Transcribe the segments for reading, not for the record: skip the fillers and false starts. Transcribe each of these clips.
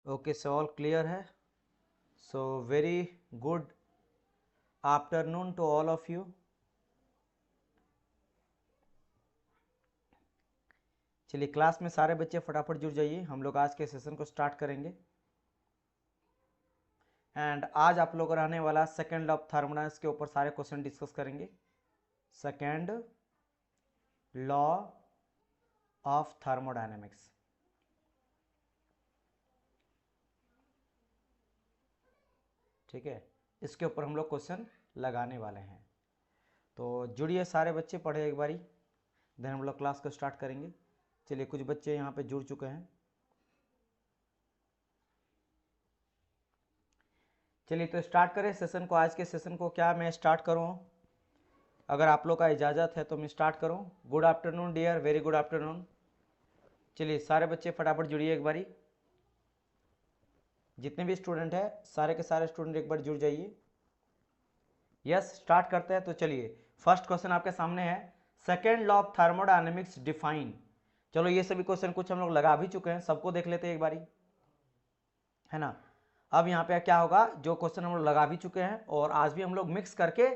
Okay, सो all clear है। So very good afternoon to all of you. चलिए class में सारे बच्चे फटाफट जुड़ जाइए, हम लोग आज के सेशन को स्टार्ट करेंगे। एंड आज आप लोग रहने वाला सेकेंड लॉ ऑफ थर्मोडायनेमिक्स के ऊपर सारे क्वेश्चन डिस्कस करेंगे। सेकेंड लॉ ऑफ थर्मोडायनेमिक्स, ठीक है, इसके ऊपर हम लोग क्वेश्चन लगाने वाले हैं। तो जुड़िए सारे बच्चे, पढ़े एक बारी, देन हम लोग क्लास को स्टार्ट करेंगे। चलिए कुछ बच्चे यहाँ पे जुड़ चुके हैं। चलिए तो स्टार्ट करें सेशन को। आज के सेशन को क्या मैं स्टार्ट करूँ? अगर आप लोग का इजाज़त है तो मैं स्टार्ट करूँ। Good afternoon dear, very good afternoon. चलिए सारे बच्चे फटाफट जुड़िए एक बारी, जितने भी स्टूडेंट हैं सारे के सारे स्टूडेंट एक बार जुड़ जाइए। यस, स्टार्ट करते हैं। तो चलिए फर्स्ट क्वेश्चन आपके सामने है, second law of thermodynamics define. चलो ये सभी क्वेश्चन कुछ हम लोग लगा भी चुके हैं, सबको देख लेते हैं एक बारी, है ना। अब यहाँ पे क्या होगा, जो क्वेश्चन हम लोग लगा भी चुके हैं और आज भी हम लोग मिक्स करके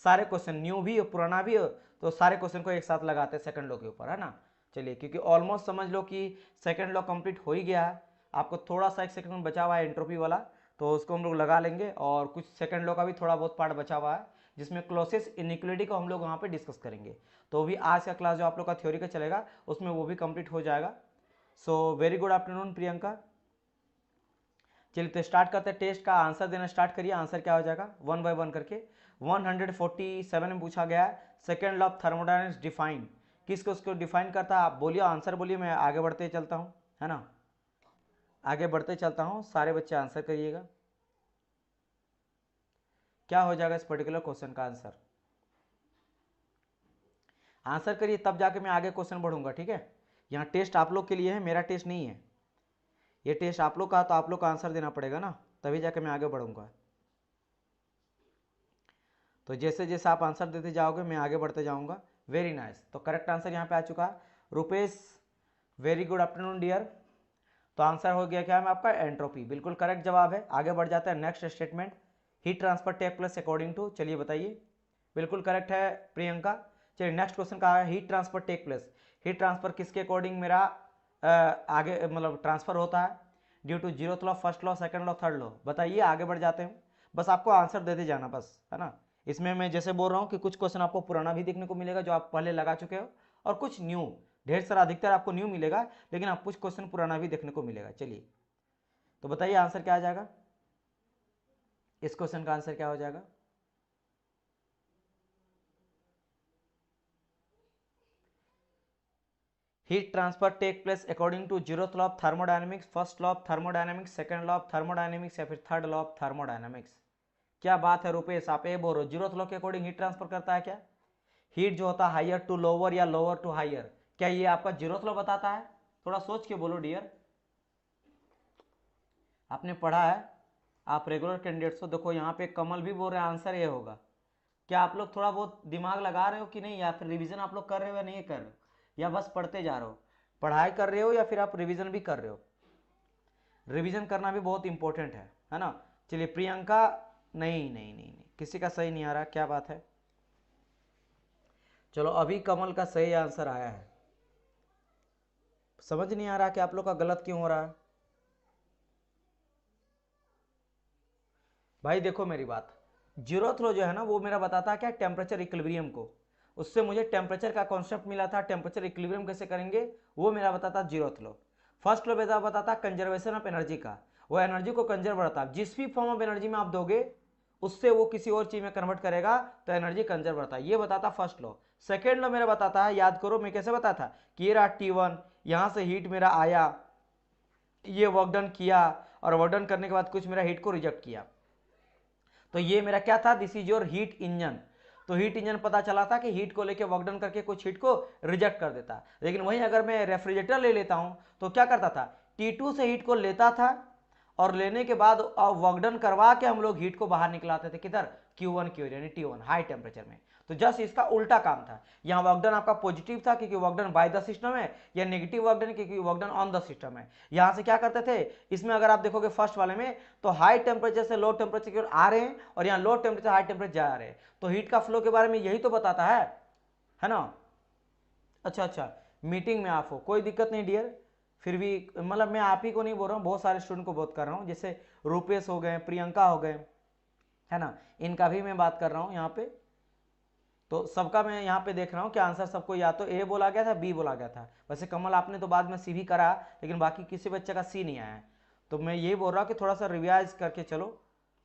सारे क्वेश्चन, न्यू भी हो पुराना भी हो, तो सारे क्वेश्चन को एक साथ लगाते हैं सेकंड लॉ के ऊपर, है ना। चलिए क्योंकि ऑलमोस्ट समझ लो कि सेकंड लॉ कंप्लीट हो ही गया है, आपको थोड़ा सा एक सेकंड बचा हुआ है एंट्रोपी वाला, तो उसको हम लोग लगा लेंगे। और कुछ सेकंड लॉ का भी थोड़ा बहुत पार्ट बचा हुआ है, जिसमें क्लोसेस्ट इनइक्वालिटी को हम लोग वहाँ पे डिस्कस करेंगे। तो भी आज का क्लास जो आप लोग का थ्योरी का चलेगा उसमें वो भी कंप्लीट हो जाएगा। सो वेरी गुड आफ्टरनून प्रियंका। चलिए तो स्टार्ट करते हैं, टेस्ट का आंसर देना स्टार्ट करिए। आंसर क्या हो जाएगा, वन बाय वन करके। 147 में पूछा गया है, second law of thermodynamics define, किसको उसको डिफाइन करता है? आप बोलिए, आंसर बोलिए, मैं आगे बढ़ते चलता हूँ, है ना। आगे बढ़ते चलता हूँ, सारे बच्चे आंसर करिएगा। क्या हो जाएगा इस पर्टिकुलर क्वेश्चन का आंसर? आंसर करिए, तब जाके मैं आगे क्वेश्चन बढ़ूंगा, ठीक है। यहाँ टेस्ट आप लोग के लिए है, मेरा टेस्ट नहीं है, ये टेस्ट आप लोग का, तो आप लोग का आंसर देना पड़ेगा ना, तभी जाके मैं आगे बढ़ूंगा। तो जैसे जैसे आप आंसर देते जाओगे मैं आगे बढ़ते जाऊंगा। Very nice. तो करेक्ट आंसर यहाँ पे आ चुका है Rupesh, very good afternoon dear. तो आंसर हो गया क्या है आपका, एंट्रोपी, बिल्कुल करेक्ट जवाब है। आगे बढ़ जाता है next statement, heat transfer take place according to, चलिए बताइए, बिल्कुल करेक्ट है प्रियंका। चलिए नेक्स्ट क्वेश्चन कहा है, heat transfer take place, heat transfer किसके अकॉर्डिंग मेरा आगे मतलब ट्रांसफर होता है? Due to zeroth law, first law, second law, third law, बताइए। आगे बढ़ जाते हैं, बस आपको आंसर देते जाना बस, है ना। इसमें मैं जैसे बोल रहा हूँ कि कुछ क्वेश्चन आपको पुराना भी देखने को मिलेगा जो आप पहले लगा चुके हो, और कुछ न्यू, ढेर सारा, अधिकतर आपको न्यू मिलेगा, लेकिन आप कुछ क्वेश्चन पुराना भी देखने को मिलेगा। चलिए तो बताइए आंसर क्या आ जाएगा, इस क्वेश्चन का आंसर क्या हो जाएगा? Heat transfer take place according to zeroth law of thermodynamics, first law of thermodynamics, second law of thermodynamics, या फिर थर्ड लॉ ऑफ थर्मोडायनेमिक्स? क्या बात है रुपेश, आप ये बोल रहे हो जीरोथ लॉ के अकॉर्डिंग हीट ट्रांसफर करता है क्या? हीट जो होता है हायर टू लोअर या लोअर टू हायर, क्या ये आपका जीरोथ लॉ बताता है? थोड़ा सोच के बोलो डियर, आपने पढ़ा है, आप रेगुलर कैंडिडेट्स हो। देखो यहाँ पे कमल भी बोल रहे हैं आंसर ये होगा। क्या आप लोग थोड़ा बहुत दिमाग लगा रहे हो कि नहीं, या फिर रिवीजन आप लोग कर रहे हो या नहीं कर रहे हो, या बस पढ़ते जा रहे हो? पढ़ाई कर रहे हो या फिर आप रिवीजन भी कर रहे हो? रिवीजन करना भी बहुत इंपॉर्टेंट है ना। चलिए प्रियंका, नहीं नहीं नहीं नहीं, किसी का सही नहीं आ रहा, क्या बात है। चलो अभी कमल का सही आंसर आया है, समझ नहीं आ रहा कि आप लोग का गलत क्यों हो रहा है। भाई देखो मेरी बात, जीरोथ लॉ जो है ना वो मेरा बताता है क्या, टेम्परेचर इक्विलिब्रियम को, उससे मुझे टेम्परेचर का कॉन्सेप्ट मिला था, टेम्परेचर इक्विलिब्रियम कैसे करेंगे वो मेरा बताता जीरोथ लॉ। फर्स्ट लॉ बताता कंजर्वेशन ऑफ एनर्जी का, वो एनर्जी को कंजर्व करता, जिस भी फॉर्म ऑफ एनर्जी में आप दोगे उससे वो किसी और चीज में कन्वर्ट करेगा तो एनर्जी कंजर्व करता है, ये बताता फर्स्ट लॉ। सेकेंड लॉ मेरा बताता है, याद करो मैं कैसे बताया था, कि ये रहा T1, यहां से हीट मेरा आया, ये वर्क डन किया, और वर्क डन करने के बाद कुछ मेरा हीट को रिजेक्ट किया, तो ये मेरा क्या था, this is your heat engine. तो हीट इंजन पता चला था कि हीट को लेके वर्क डन करके कुछ हीट को रिजेक्ट कर देता। लेकिन वहीं अगर मैं रेफ्रिजरेटर ले लेता हूं तो क्या करता था, T2 से हीट को लेता था, और लेने के बाद वर्क डन करवा के हम लोग हीट को बाहर निकलाते थे, किधर, Q1 की ओर यानी T1 हाई टेम्परेचर में। तो जस्ट इसका उल्टा काम था, यहाँ वर्क डन आपका पॉजिटिव था क्योंकि work done by the system है, या नेगेटिव वर्क डन क्योंकि work done on the system है। यहाँ से क्या करते थे, इसमें अगर आप देखोगे फर्स्ट वाले में तो हाई टेम्परेचर से लो टेम्परेचर की ओर आ रहे हैं और यहाँ लो टेम्परेचर हाई टेम्परेचर जा रहे हैं, तो हीट का फ्लो के बारे में यही तो बताता है ना। अच्छा, मीटिंग में आप हो, कोई दिक्कत नहीं डियर, फिर भी मतलब मैं आप ही को नहीं बोल रहा हूँ, बहुत सारे स्टूडेंट को बात कर रहा हूँ, जैसे रूपेश हो गए, प्रियंका हो गए, है ना, इनका भी मैं बात कर रहा हूँ यहाँ पे। तो सबका मैं यहाँ पे देख रहा हूँ कि आंसर सबको या तो ए बोला गया था, बी बोला गया था। वैसे कमल आपने तो बाद में सी भी करा, लेकिन बाकी किसी बच्चे का सी नहीं आया है। तो मैं यही बोल रहा हूँ कि थोड़ा सा रिवाइज करके चलो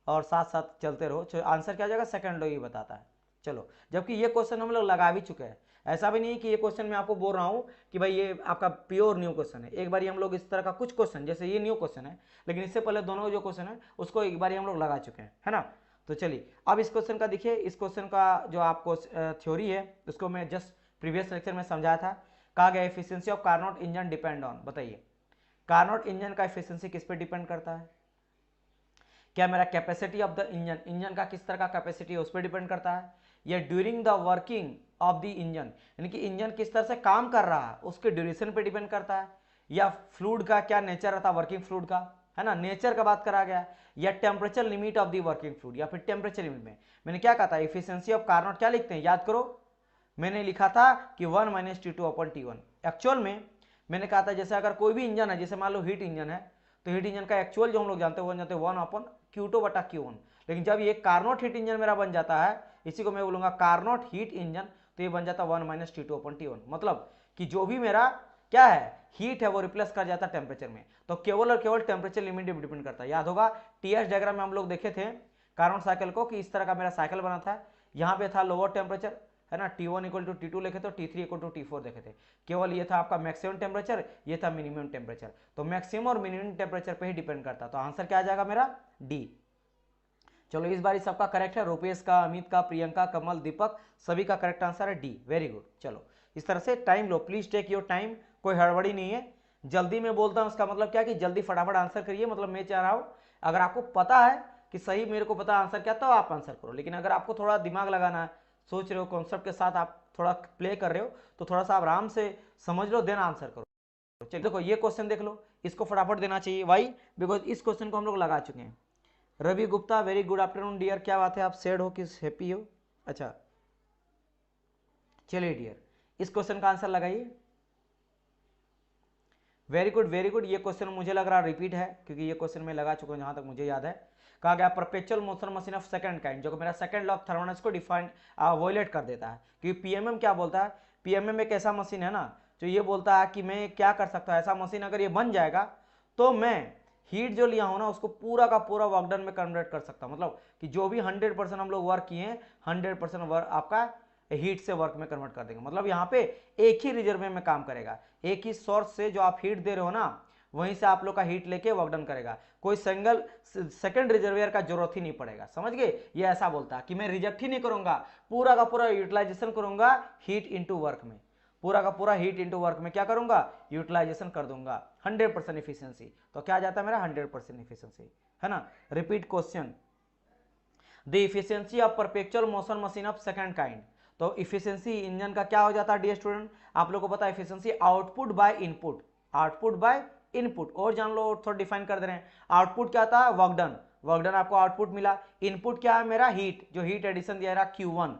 और साथ साथ चलते रहो। आंसर क्या जाएगा, सेकंड लो, ये बताता है। चलो, जबकि ये क्वेश्चन हम लोग लगा भी चुके हैं, ऐसा भी नहीं है कि ये क्वेश्चन मैं आपको बोल रहा हूँ कि भाई ये आपका प्योर न्यू क्वेश्चन है। एक बार हम लोग इस तरह का कुछ क्वेश्चन, जैसे ये न्यू क्वेश्चन है, लेकिन इससे पहले दोनों जो क्वेश्चन है उसको एक बार हम लोग लगा चुके हैं, है ना। तो चलिए अब इस क्वेश्चन का देखिए, इस क्वेश्चन का जो आपको थ्योरी है उसको मैं जस्ट प्रीवियस लेक्चर में समझाया था। कहा गया efficiency of Carnot engine depend on, बताइए कार्नोट इंजन का एफिशिएंसी किस पे डिपेंड करता है। क्या मेरा capacity of the engine, engine का किस तरह का कैपेसिटी है उस पर डिपेंड करता है, या during the working of the engine, यानी कि इंजन किस तरह से काम कर रहा है उसके ड्यूरेशन पे डिपेंड करता है, या फ्लूइड का क्या नेचर रहता है वर्किंग फ्लूइड का, है ना, नेचर का बात करा गया, या temperature limit of the working fluid, या फिर टेम्परेचर लिमिट में। मैंने क्या कहा था, एफिशिएंसी ऑफ कार्नोट क्या लिखते हैं, याद करो, मैंने लिखा था कि 1 - T2/T1। एक्चुअल में मैंने कहा था जैसे अगर कोई भी इंजन है, जैसे मान लो हीट इंजन है, तो हीट इंजन का एक्चुअल जो हम लोग जानते हैं वो जानते हैं 1/Q2/Q1। लेकिन जब ये कार्नोट हीट इंजन मेरा बन जाता है, इसी को मैं बोलूंगा कार्नोट हीट इंजन, तो ये बन जाता है 1 - T2/T1। मतलब कि जो भी मेरा क्या है हीट है वो रिप्लेस कर जाता है टेम्परेचर में। तो केवल और केवल टेम्परेचर लिमिट डिपेंड करता है। याद होगा टीएस डायग्राम में हम लोग देखे थे कार्नोट साइकिल को कि इस तरह का मेरा साइकिल बना था, यहाँ पे था लोअर टेम्परेचर, है ना, T1 = T2 लिखे थे, T3 = T4 देखे थे। केवल ये था आपका मैक्सिमम टेम्परेचर, ये था मिनिमम टेम्परेचर। तो मैक्सिमम और मिनिमम टेम्परेचर पे ही डिपेंड करता। तो आंसर क्या आ जाएगा मेरा, डी। चलो इस बार सबका करेक्ट है, रुपेश का, अमित का, प्रियंका, कमल, दीपक, सभी का करेक्ट आंसर है डी। Very good. चलो इस तरह से टाइम लो, प्लीज टेक योर टाइम, कोई हड़बड़ी नहीं है। जल्दी में बोलता हूँ उसका मतलब क्या कि जल्दी फटाफट आंसर करिए। मतलब मैं चाह रहा हूँ अगर आपको पता है कि सही मेरे को पता आंसर क्या, तो आप आंसर करो। लेकिन अगर आपको थोड़ा दिमाग लगाना है, सोच रहे हो कॉन्सेप्ट के साथ आप थोड़ा प्ले कर रहे हो, तो थोड़ा सा आराम से समझ लो देन आंसर करो। चलिए देखो ये क्वेश्चन देख लो, इसको फटाफट देना चाहिए। वाई, बिकॉज इस क्वेश्चन को हम लोग लगा चुके हैं। Ravi Gupta, very good afternoon dear, क्या बात है आप सैड हो कि हैप्पी हो। अच्छा चलिए डियर इस क्वेश्चन का आंसर लगाइए। Very good very good. ये क्वेश्चन मुझे लग रहा रिपीट है क्योंकि ये क्वेश्चन मैं लगा चुका हूं जहां तक मुझे याद है। कहा गया perpetual motion machine of second kind, जो मेरा सेकंड लॉ ऑफ थर्मोडायनामिक्स को डिफाइन वोलेट कर देता है। क्योंकि पीएमएम क्या बोलता है, पीएमएम एक ऐसा मशीन है ना जो ये बोलता है कि मैं क्या कर सकता हूँ, ऐसा मशीन अगर ये बन जाएगा तो मैं हीट जो लिया हूं ना उसको पूरा का पूरा वर्क डन में कन्वर्ट कर सकता हूं। मतलब कि जो भी 100% हम लोग वर्क किए हैं 100% वर्क आपका हीट से वर्क में कन्वर्ट कर देंगे। मतलब यहाँ पे एक ही रिजर्व में काम करेगा, एक ही सोर्स से जो आप हीट दे रहे हो ना वहीं से आप लोग का हीट लेके वर्क डन करेगा। कोई सिंगल सेकंड रिजर्वियर का जरूरत ही नहीं पड़ेगा। समझ गए, ये ऐसा बोलता है कि मैं रिजेक्ट ही नहीं करूंगा, पूरा का पूरा यूटिलाइजेशन करूंगा हीट इनटू वर्क में, पूरा का पूरा हीट इनटू वर्क में क्या करूंगा, यूटिलाइजेशन कर दूंगा 100% इफिशिएंसी। तो क्या आ जाता है मेरा 100% इफिशिएंसी, है ना। Repeat question, the efficiency of perpetual motion machine of second kind. तो इफिशिएंसी इंजन का क्या हो जाता है डियर स्टूडेंट, आप लोगों को पता है efficiency output by input, output by input. और जान लो थोड़ा डिफाइन कर दे रहे हैं, आउटपुट क्या था वर्क डन, वर्क डन आपको आउटपुट मिला। इनपुट क्या है मेरा हीट, जो हीट एडिशन दिया रहा Q1,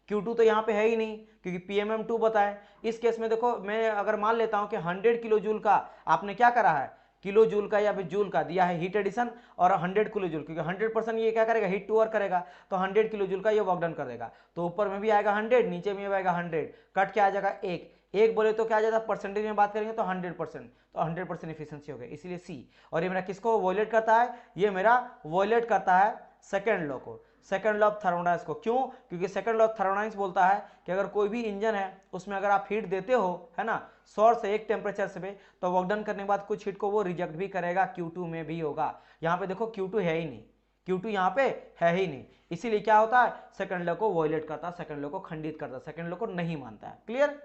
Q2 तो यहाँ पे है ही नहीं क्योंकि PMM2 बताए। इस केस में देखो मैं अगर मान लेता हूँ कि 100 किलो जूल का आपने क्या करा है, किलो जूल का या फिर जूल का दिया है हीट एडिशन, और 100 किलो जूल, क्योंकि 100% ये क्या करेगा हीट टू वर्क करेगा, तो 100 किलो जूल का ये वर्क डन कर देगा। तो ऊपर में भी आएगा 100, नीचे में भी आएगा 100, कट क्या आ जाएगा एक, एक बोले तो क्या आ जाता है परसेंटेज में बात करेंगे तो 100%, तो 100% इफिशिएंसी हो गया, इसीलिए सी। और ये मेरा किसको वॉयलेट करता है, ये मेरा वॉयलेट करता है सेकेंड लॉ को, सेकंड लॉ ऑफ थर्मोडायनामिक्स को। क्यों, क्योंकि सेकंड लॉ ऑफ थर्मोडायनामिक्स बोलता है कि अगर कोई भी इंजन है उसमें अगर आप हीट देते हो, है ना, सोर्स से एक टेम्परेचर से, तो वर्क डन करने के बाद कुछ हीट को वो रिजेक्ट भी करेगा, Q2 में भी होगा। यहाँ पे देखो Q2 है ही नहीं, Q2 यहाँ पे है ही नहीं, इसीलिए क्या होता है सेकंड लॉ को वॉयलेट करता है, सेकंड लॉ को खंडित करता है, सेकंड लॉ को नहीं मानता है। क्लियर,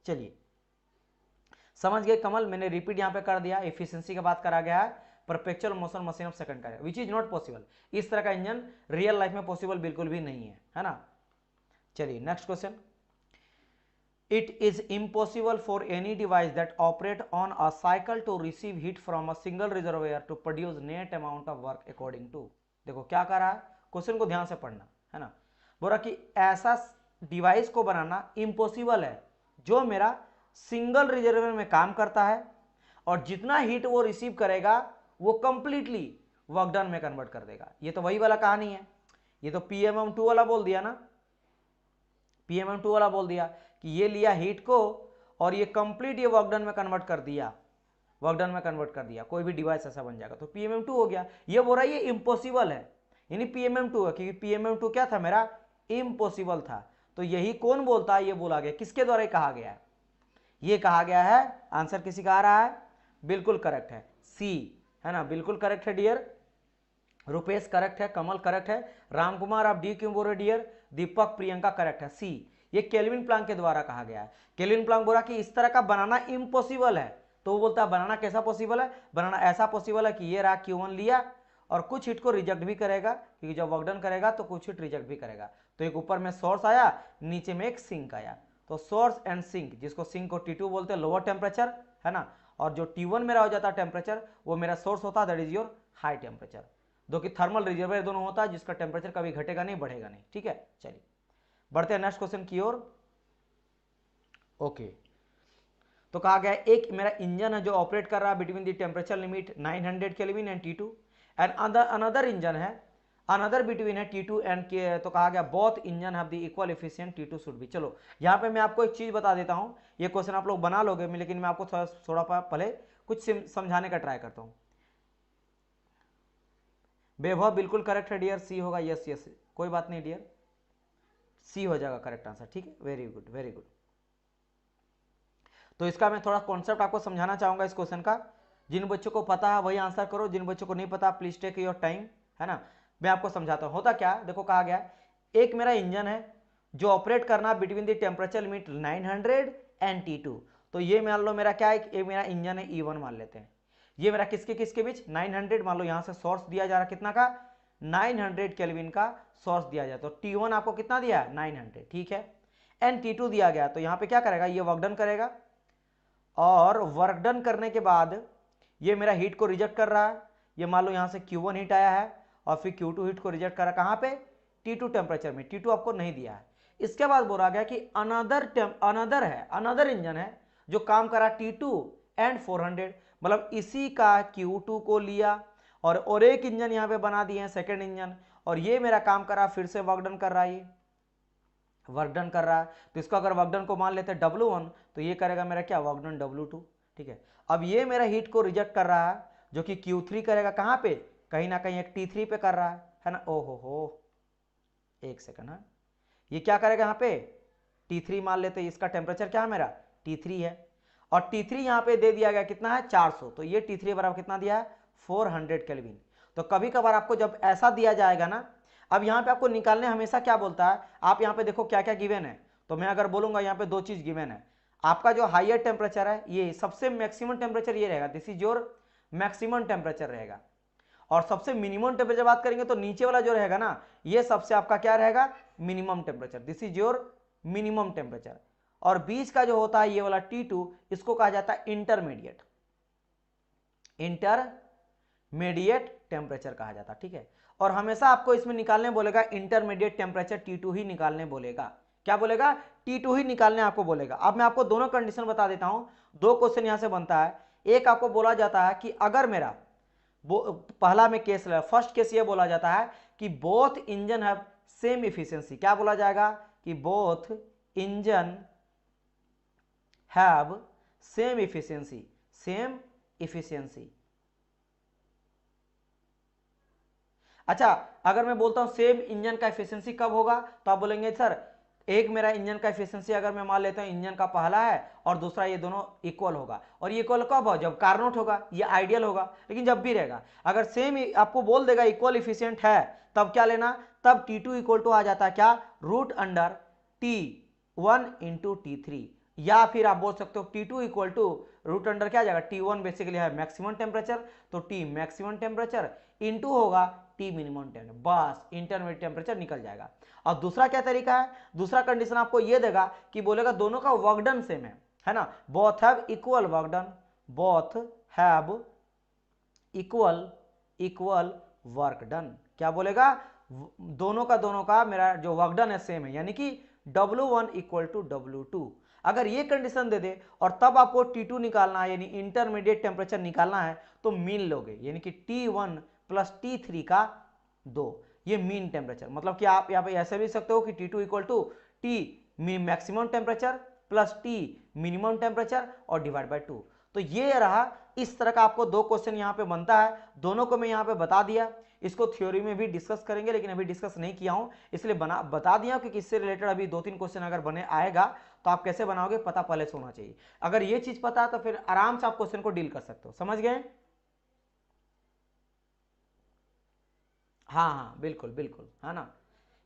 चलिए समझ गए कमल, मैंने रिपीट यहाँ पे कर दिया। एफिशिएंसी की बात करा गया है, perpetual motion machine of second kind, which is not possible. इस तरह का इंजन रियल लाइफ में पॉसिबल बिल्कुल भी नहीं है ना। चलिए next question, it is impossible for any device that operate on a cycle to receive heat from a single reservoir to produce net amount of work according to। देखो क्या कर रहा है, क्वेश्चन को ध्यान से पढ़ना है ना। बोला कि ऐसा डिवाइस को बनाना इम्पॉसिबल है जो मेरा सिंगल रिजर्वर में काम करता है और जितना हीट वो रिसीव करेगा वो कंप्लीटली वर्क डन में कन्वर्ट कर देगा। ये तो वही वाला कहानी है, ये तो PMM2 वाला बोल दिया ना, PMM2 वाला बोल दिया कि ये लिया हीट को और ये कंप्लीट ये वर्क डन में कन्वर्ट कर दिया, वर्क डन में कन्वर्ट कर दिया, कोई भी डिवाइस ऐसा बन जाएगा तो PMM2 हो गया। ये बोल रहा है ये इम्पॉसिबल है, यानी PMM2 है, क्योंकि PMM2 क्या था मेरा, इम्पॉसिबल था। तो यही कौन बोलता है, ये बोला गया, किसके द्वारा कहा गया है, ये कहा गया है। आंसर किसी का आ रहा है, बिल्कुल करेक्ट है, सी है ना, बिल्कुल करेक्ट है डियर। रुपेश करेक्ट है, कमल करेक्ट है, रामकुमार आप डी क्यों बोल रहे डियर, दीपक प्रियंका करेक्ट है, सी। ये केल्विन प्लांक के द्वारा कहा गया है। केल्विन प्लांक बोला कि इस तरह का बनाना इम्पॉसिबल है, तो वो बोलता है बनाना कैसा पॉसिबल है, बनाना ऐसा पॉसिबल है कि ये रहा Q1 लिया और कुछ हिट को रिजेक्ट भी करेगा, क्योंकि जब वर्क डन करेगा तो कुछ हिट रिजेक्ट भी करेगा। तो एक ऊपर में सोर्स आया, नीचे में एक सिंक आया, तो सोर्स एंड सिंक, जिसको सिंक को T2 बोलते हैं लोअर टेम्परेचर है ना, और जो T1 मेरा हो जाता है टेम्परेचर, वो मेरा सोर्स होता है, that is your high temperature. दो कि थर्मल रिजर्वायर दोनों होता है जिसका टेम्परेचर कभी घटेगा नहीं बढ़ेगा नहीं, ठीक है। चलिए बढ़ते हैं नेक्स्ट क्वेश्चन की ओर। ओके, तो कहा गया एक मेरा इंजन है जो ऑपरेट कर रहा है between the temperature limit 900 kelvin and T2 and another engine है, अनदर बिटवीन है T2 एंड के, तो कहा गया both engine have the equal efficient T2 should be. चलो यहाँ पे मैं आपको एक चीज बता देता हूँ, ये क्वेश्चन आप लोग बना लोगे, लेकिन मैं आपको थोड़ा पहले कुछ समझाने का ट्राई करता हूँ। वैभव बिल्कुल करेक्ट है डियर, सी होगा, यस यस, कोई बात नहीं डियर, सी हो जाएगा करेक्ट आंसर, ठीक है, वेरी गुड वेरी गुड। तो इसका मैं थोड़ा कॉन्सेप्ट आपको समझाना चाहूंगा इस क्वेश्चन का, जिन बच्चों को पता है वही आंसर करो, जिन बच्चों को नहीं पता प्लीज टेक योर टाइम, है ना। मैं आपको समझाता हूं, होता क्या, देखो कहा गया एक मेरा इंजन है जो ऑपरेट करना between the temperature limit 900 and T2। तो ये मान लो मेरा क्या है, एक मेरा इंजन है E1 मान लेते हैं, ये मेरा किसके किसके बीच 900, मान लो यहां से सोर्स दिया जा रहा कितना का 900 केल्विन का सोर्स दिया जाए, तो T1 आपको कितना दिया 900, ठीक है, एंड T2 दिया गया, तो यहां पे क्या करेगा, ये वर्क डन करेगा और वर्क डन करने के बाद ये मेरा हीट को रिजेक्ट कर रहा है, ये मान लो यहां से Q1 हीट आया है और फिर Q2 हीट को रिजेक्ट कर रहा है, कहां पे T2 टेम्परेचर में, T2 आपको नहीं दिया है। इसके बाद बोला गया कि अनदर इंजन है जो काम करा T2 एंड 400, मतलब इसी का Q2 को लिया और एक इंजन यहां पे बना दिए हैं सेकेंड इंजन, और ये मेरा काम करा फिर से वर्क डन कर रहा है, ये वर्क डन कर रहा है, तो इसको अगर वर्क डन को मान लेते हैं W1, तो ये करेगा मेरा क्या वर्क डन W2, ठीक है। अब ये मेरा हीट को रिजेक्ट कर रहा है जो कि Q3 करेगा, कहां पे, कहीं ना कहीं एक T3 पे कर रहा है ना, ओहो हो, एक सेकंड, हाँ ये क्या करेगा यहाँ पे T3 मान लेते हैं, इसका टेम्परेचर क्या है मेरा T3 है, और T3 यहाँ पे दे दिया गया कितना है 400, तो ये T3 बराबर कितना दिया है 400 केल्विन। तो कभी कभार आपको जब ऐसा दिया जाएगा ना, अब यहाँ पे आपको निकालने हमेशा क्या बोलता है, आप यहाँ पे देखो क्या क्या गिवन है, तो मैं अगर बोलूंगा यहाँ पे दो चीज गिवन है, आपका जो हाईयर टेम्परेचर है ये सबसे मैक्सिमम टेम्परेचर ये रहेगा, this is your maximum temperature रहेगा, और सबसे मिनिमम टेम्परेचर बात करेंगे तो नीचे वाला जो रहेगा ना ये सबसे आपका क्या रहेगा minimum temperature, this is your minimum temperature, और बीच का जो होता है ये वाला T2, इसको कहा जाता है इंटरमीडिएट टेम्परेचर कहा जाता है, ठीक है। और हमेशा आपको इसमें निकालने बोलेगा इंटरमीडिएट टेम्परेचर T2 ही निकालने बोलेगा, क्या बोलेगा T2 ही निकालने आपको बोलेगा। अब मैं आपको दोनों कंडीशन बता देता हूं, दो क्वेश्चन यहां से बनता है, एक आपको बोला जाता है कि अगर मेरा पहला में केस फर्स्ट केस ये बोला जाता है कि both engine have same efficiency, क्या बोला जाएगा कि both engine have same efficiency, same efficiency. अच्छा अगर मैं बोलता हूं सेम इंजन का इफिशियंसी कब होगा, तो आप बोलेंगे सर एक मेरा इंजन का इफिशियंसी अगर मैं मान लेता हूं इंजन का पहला है और दूसरा, ये दोनों इक्वल होगा, और ये इक्वल कब हो, जब कार्नोट होगा, ये आइडियल होगा, लेकिन जब भी रहेगा अगर सेम आपको बोल देगा इक्वल इफिशियंट है, तब क्या लेना, तब T2 इक्वल टू आ जाता है क्या root under T1 into T3, या फिर आप बोल सकते हो T2 equal to root under क्या आ जाएगा, T1 बेसिकली है मैक्सिमम टेम्परेचर, तो T मैक्सिमम टेम्परेचर इनटू होगा T मिनिमम टेम्परेचर, बस इंटरमीडिएट टेम्परेचर निकल जाएगा। और दूसरा क्या तरीका है, दूसरा कंडीशन आपको ये देगा कि बोलेगा दोनों का वर्क डन सेम है ना, both have equal work done, both have equal work done, क्या बोलेगा, दोनों का मेरा जो वर्क डन है सेम है, यानी कि W1 इक्वल टू W2। अगर ये कंडीशन दे दे और तब आपको T2 निकालना है, यानी इंटरमीडिएट टेम्परेचर निकालना है, तो मीन लोगे, यानी कि T1 प्लस T3 का 2, ये मीन टेम्परेचर। मतलब कि आप यहाँ पे ऐसे भी सकते हो कि T2 equal to T maximum temperature plus T minimum temperature और डिवाइड बाय 2। तो ये रहा, इस तरह का आपको दो क्वेश्चन यहाँ पे बनता है, दोनों को मैं यहाँ पे बता दिया। इसको थ्योरी में भी डिस्कस करेंगे, लेकिन अभी डिस्कस नहीं किया हूं, इसलिए बता दिया कि किससे रिलेटेड अभी 2-3 क्वेश्चन अगर बने आएगा तो आप कैसे बनाओगे पता पहले से होना चाहिए। अगर ये चीज पता है तो फिर आराम से आप क्वेश्चन को डील कर सकते हो, समझ गए। हाँ हाँ बिल्कुल बिल्कुल, है ना,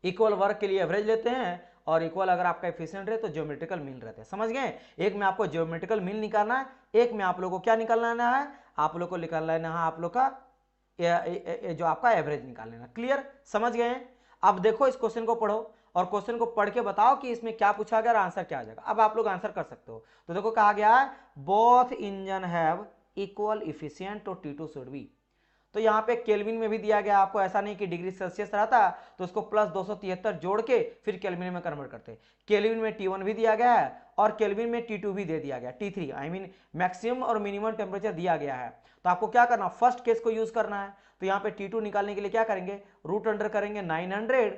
इक्वल वर्क के लिए एवरेज लेते हैं, और इक्वल अगर आपका एफिशिएंट रहे तो ज्योमेट्रिकल मीन रहते हैं, समझ गए। एक में आपको ज्योमेट्रिकल मीन निकालना है, एक में आप लोगों को क्या निकालना है, आप लोग को निकालना है आप लोग का जो आपका एवरेज निकाल लेना। क्लियर, समझ गए हैं। अब देखो इस क्वेश्चन को पढ़ो और क्वेश्चन को पढ़ के बताओ कि इसमें क्या पूछा गया और आंसर क्या आ जाएगा। अब आप लोग आंसर कर सकते हो। तो देखो कहा गया है both engine have equal efficient, तो T2 शुड बी। तो यहाँ पे केल्विन में भी दिया गया आपको, ऐसा नहीं कि डिग्री सेल्सियस रहा था तो उसको प्लस 273 जोड़ के फिर केल्विन में कन्वर्ट करते। केल्विन में T1 भी दिया गया है और केल्विन में T2 भी दे दिया गया, T3 आई मीन मैक्सिमम और मिनिमम टेम्परेचर दिया गया है। तो आपको क्या करना, फर्स्ट केस को यूज करना है। तो यहाँ पे T2 निकालने के लिए क्या करेंगे, रूट अंडर करेंगे 900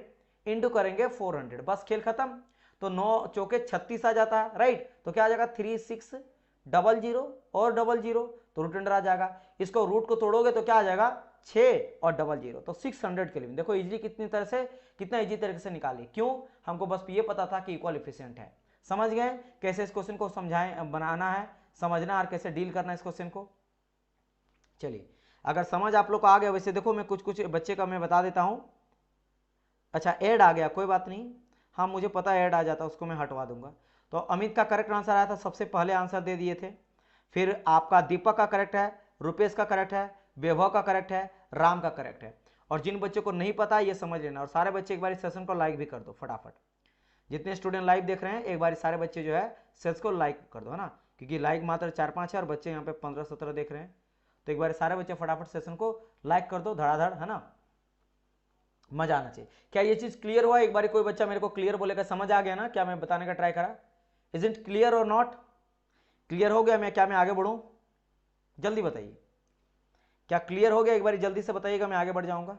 इंटू करेंगे 400, बस खेल खत्म। तो 9 चौके 36 आ जाता है, राइट। तो क्या आ जाएगा 3600 और 00, तो रूट अंडर आ जाएगा। इसको रूट को तोड़ोगे तो क्या आ जाएगा 6 और 00, तो 600 केल्विन। देखो इजीली कितना इजी तरीके से निकाली, क्यों, हमको बस ये पता था कि इक्वल एफिशिएंट है। समझ गए कैसे इस क्वेश्चन को समझाएं, बनाना है, समझना और कैसे डील करना है इस क्वेश्चन को। चलिए अगर समझ आप लोग को आ गया, वैसे देखो मैं कुछ बच्चे का मैं बता देता हूं। अच्छा ऐड आ गया, कोई बात नहीं, हाँ मुझे पता ऐड आ जाता, उसको मैं हटवा दूंगा। तो अमित का करेक्ट आंसर आया था, सबसे पहले आंसर दे दिए थे। फिर आपका दीपक का करेक्ट है, रुपेश का करेक्ट है, वैभव का करेक्ट है, राम का करेक्ट है। और जिन बच्चों को नहीं पता ये समझ लेना, और सारे बच्चे एक बार इस सेशन को लाइक भी कर दो फटाफट। जितने स्टूडेंट लाइव देख रहे हैं एक बार सारे बच्चे जो है सेल्स को लाइक कर दो, है ना, क्योंकि लाइक मात्र 4-5 है और बच्चे यहाँ पे 15-17 देख रहे हैं। तो एक बार सारे बच्चे फटाफट सेशन को लाइक कर दो धड़ाधड़, है ना, मजा आना चाहिए। क्या ये चीज क्लियर हुआ, एक बार कोई बच्चा मेरे को क्लियर बोलेगा, समझ आ गया ना क्या मैं बताने का ट्राई करा, इज इट क्लियर और नॉट क्लियर हो गया, मैं आगे बढ़ूं, जल्दी बताइए, क्या क्लियर हो गया, एक बार जल्दी से बताइएगा, मैं आगे बढ़ जाऊंगा।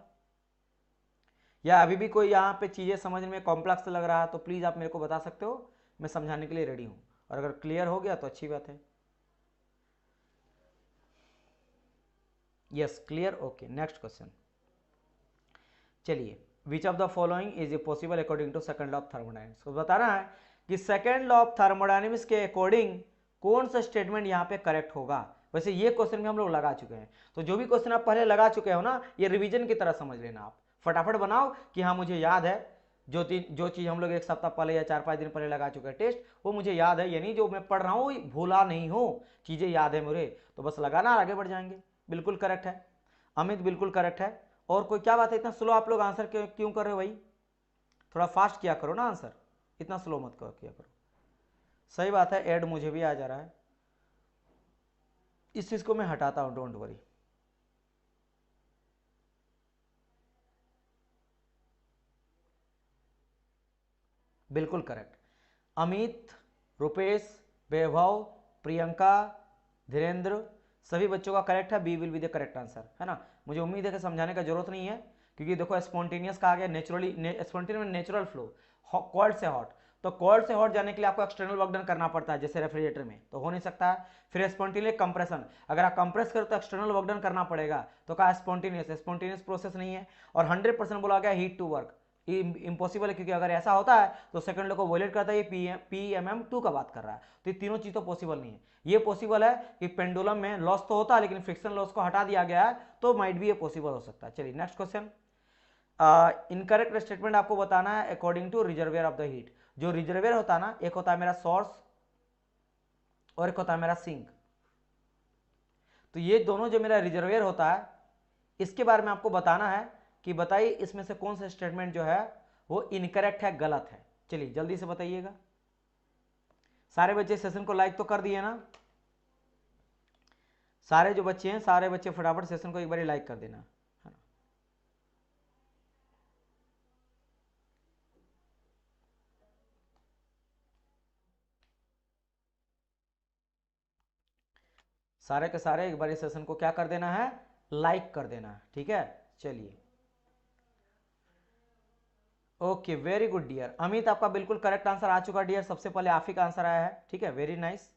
या अभी भी कोई यहाँ पे चीजें समझने में कॉम्प्लेक्स लग रहा है तो प्लीज आप मेरे को बता सकते हो, मैं समझाने के लिए रेडी हूं, और अगर क्लियर हो गया तो अच्छी बात है। Yes clear, okay next question. चलिए which of the following is possible according to second law of thermodynamics, तो बताना है कि सेकंड लॉ ऑफ थर्मोडायनेमिक्स के अकॉर्डिंग कौन सा स्टेटमेंट यहाँ पे करेक्ट होगा। वैसे ये क्वेश्चन भी हम लोग लगा चुके हैं, तो जो भी क्वेश्चन आप पहले लगा चुके हो ना, ये रिवीजन की तरह समझ लेना, आप फटाफट बनाओ कि हाँ मुझे याद है, जो चीज हम लोग एक सप्ताह पहले या 4-5 दिन पहले लगा चुके हैं टेस्ट, वो मुझे याद है, यानी जो मैं पढ़ रहा हूँ भूला नहीं हो, चीजें याद है मुझे, तो बस लगाना आगे बढ़ जाएंगे। बिल्कुल करेक्ट है अमित, बिल्कुल करेक्ट है। और कोई क्या बात है, इतना स्लो आप लोग आंसर क्यों कर रहे हो भाई, थोड़ा फास्ट किया करो ना आंसर, इतना स्लो मत किया करो। सही बात है, ऐड मुझे भी आ जा रहा है, इस चीज को मैं हटाता हूं, डोंट वरी। बिल्कुल करेक्ट, अमित, रुपेश, वैभव, प्रियंका, धीरेन्द्र, सभी बच्चों का करेक्ट है, B will be the correct answer, है ना। मुझे उम्मीद है कि समझाने का जरूरत नहीं है, क्योंकि देखो स्पॉन्टेनियस कहा गया, नेचुरली स्पॉन्टेनियस में नेचुरल फ्लो, कोल्ड से हॉट, तो कोल्ड से हॉट जाने के लिए आपको एक्सटर्नल वर्क डन करना पड़ता है, जैसे रेफ्रिजरेटर में तो हो नहीं सकता है। फिर स्पॉन्टेनियस कंप्रेशन, अगर आप कंप्रेस करो तो एक्सटर्नल वर्क डन करना पड़ेगा, तो कहा स्पॉन्टेनियस प्रोसेस नहीं है। और 100% बोला गया हीट टू वर्क, इम्पॉसिबल है, क्योंकि अगर ऐसा होता है तो सेकंड लॉ को वॉयलेट करता है, ये PMM2 का बात कर रहा है, तो ये तीनों चीज तो पॉसिबल नहीं है। ये पॉसिबल है कि पेंडुलम में लॉस तो होता है, लेकिन फ्रिक्शन लॉस को हटा दिया गया है, तो माइट भी ये पॉसिबल हो सकता है। चलिए नेक्स्ट क्वेश्चन। इनकरेक्ट स्टेटमेंट आपको बताना है according to reservoir of the heat. जो रिजर्वियर होता है ना, एक होता है मेरा सोर्स, और एक होता है मेरा सिंक। तो ये दोनों जो मेरा रिजर्वियर होता है, इसके बारे में आपको बताना है कि बताइए इसमें से कौन सा स्टेटमेंट जो है वो इनकरेक्ट है, गलत है। चलिए जल्दी से बताइएगा। सारे बच्चे सेशन को लाइक तो कर दिए ना? सारे जो बच्चे हैं, सारे बच्चे फटाफट सेशन को एक बार लाइक कर देना, है ना? सारे के सारे एक बार इस सेशन को क्या कर देना है, लाइक कर देना है, ठीक है। चलिए okay, very good dear Amit, आपका बिल्कुल करेक्ट आंसर आ चुका डियर, सबसे पहले आप ही का आंसर आया है, ठीक है, वेरी नाइस।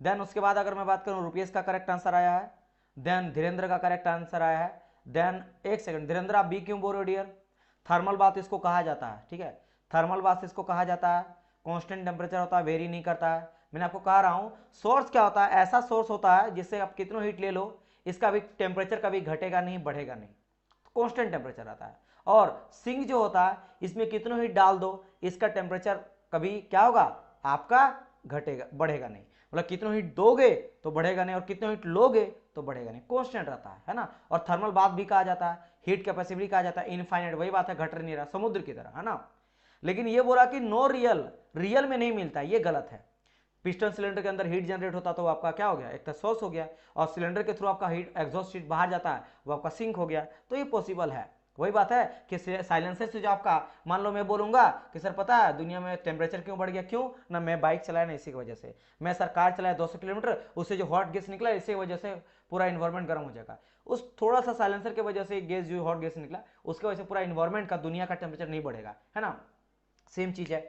देन उसके बाद अगर मैं बात करूं, रुपेश का करेक्ट आंसर आया है। देन धीरेन्द्र का करेक्ट आंसर आया है। देन एक सेकंड धीरेन्द्र, आप बी क्यों बोल रहे हो डियर? थर्मल बाथ इसको कहा जाता है, ठीक है, थर्मल बाथ इसको कहा जाता है। कांस्टेंट टेम्परेचर होता है, वेरी नहीं करता है। मैंने आपको कह रहा हूं सोर्स क्या होता है, ऐसा सोर्स होता है जिससे आप कितनों हीट ले लो, इसका भी टेम्परेचर कभी घटेगा नहीं, बढ़ेगा नहीं, कांस्टेंट टेम्परेचर आता है। और सिंक जो होता है, इसमें कितनों हीट डाल दो, इसका टेम्परेचर कभी क्या होगा, आपका घटेगा, बढ़ेगा नहीं। मतलब कितनों हीट दोगे तो बढ़ेगा नहीं, और कितनों हीट लोगे तो बढ़ेगा नहीं, कांस्टेंट रहता है ना। और थर्मल बाथ भी कहा जाता है, हीट कैपेसिटी कहा जाता है, इनफाइनाइट, वही बात है, घट नहीं रहा, समुद्र की तरह, है ना। लेकिन ये बोला कि नो रियल, रियल में नहीं मिलता, ये गलत है। पिस्टन सिलेंडर के अंदर हीट जनरेट होता तो आपका क्या हो गया, एक तो सोर्स हो गया, और सिलेंडर के थ्रू आपका हीट एग्जॉस्ट हीट बाहर जाता है, वो आपका सिंक हो गया, तो ये पॉसिबल है। वही बात है कि साइलेंसर से जो आपका, मान लो मैं बोलूंगा कि सर पता है दुनिया में टेम्परेचर क्यों बढ़ गया, क्यों ना, मैं बाइक चलाया ना इसी की वजह से, मैं सर कार चलाया 200 किलोमीटर, उससे जो हॉट गैस निकला इसी वजह से पूरा इन्वायरमेंट गर्म हो जाएगा। उस थोड़ा सा साइलेंसर की वजह से गैस जो हॉट गैस निकला, उसकी वजह से पूरा इन्वायरमेंट का, दुनिया का टेम्परेचर नहीं बढ़ेगा, है ना। सेम चीज है,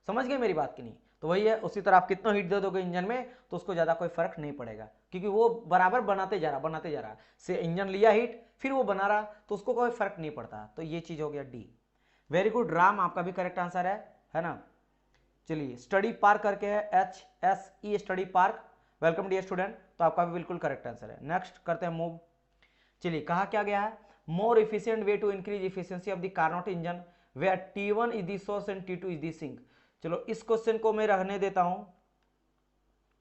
समझ गए मेरी बात की नहीं? तो वही है, उसी तरह आप कितना हीट दे दोगे इंजन में तो उसको ज्यादा कोई फर्क नहीं पड़ेगा, क्योंकि वो बराबर बनाते जा रहा से इंजन लिया हीट, फिर वो बना रहा, तो उसको कोई फर्क नहीं पड़ता। तो ये चीज हो गया डी। वेरी गुड राम, आपका भी करेक्ट आंसर है ना। चलिए स्टडी पार्क करके है, HSE study park, welcome dear student, तो आपका भी बिल्कुल करेक्ट आंसर है। नेक्स्ट करते हैं मूव। चलिए कहा क्या गया है, more efficient way to increase efficiency of the Carnot engine where T1 is the source and T2 is the sink. चलो इस क्वेश्चन को मैं रहने देता हूं,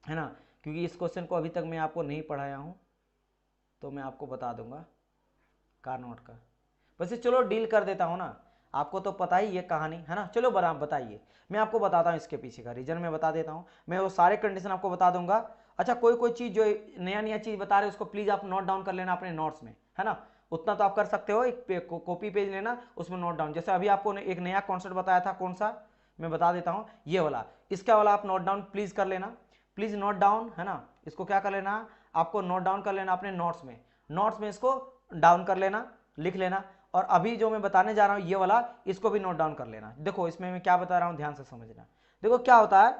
है ना, क्योंकि इस क्वेश्चन को अभी तक मैं आपको नहीं पढ़ाया हूं, तो मैं आपको बता दूंगा कार्नोट का। वैसे चलो डील कर देता हूं ना, आपको तो पता ही ये कहानी, है ना। चलो बराबर बताइए, मैं आपको बताता हूं, इसके पीछे का रीजन मैं बता देता हूं, मैं वो सारे कंडीशन आपको बता दूंगा। अच्छा कोई कोई चीज जो नया नया चीज बता रहे हो उसको प्लीज आप नोट डाउन कर लेना अपने नोट्स में, है ना। उतना तो आप कर सकते हो, एक कॉपी पेज लेना, उसमें नोट डाउन। जैसे अभी आपको एक नया कॉन्सेप्ट बताया था, कौन सा, मैं बता देता हूं, ये वाला, इसका वाला आप नोट डाउन प्लीज कर लेना, प्लीज नोट डाउन, है ना। इसको क्या कर लेना, आपको नोट डाउन कर लेना अपने नोट्स में, नोट्स में इसको डाउन कर लेना, लिख लेना। और अभी जो मैं बताने जा रहा हूं ये वाला, इसको भी नोट डाउन कर लेना। देखो इसमें मैं क्या बता रहा हूं, ध्यान से समझना। देखो क्या होता है,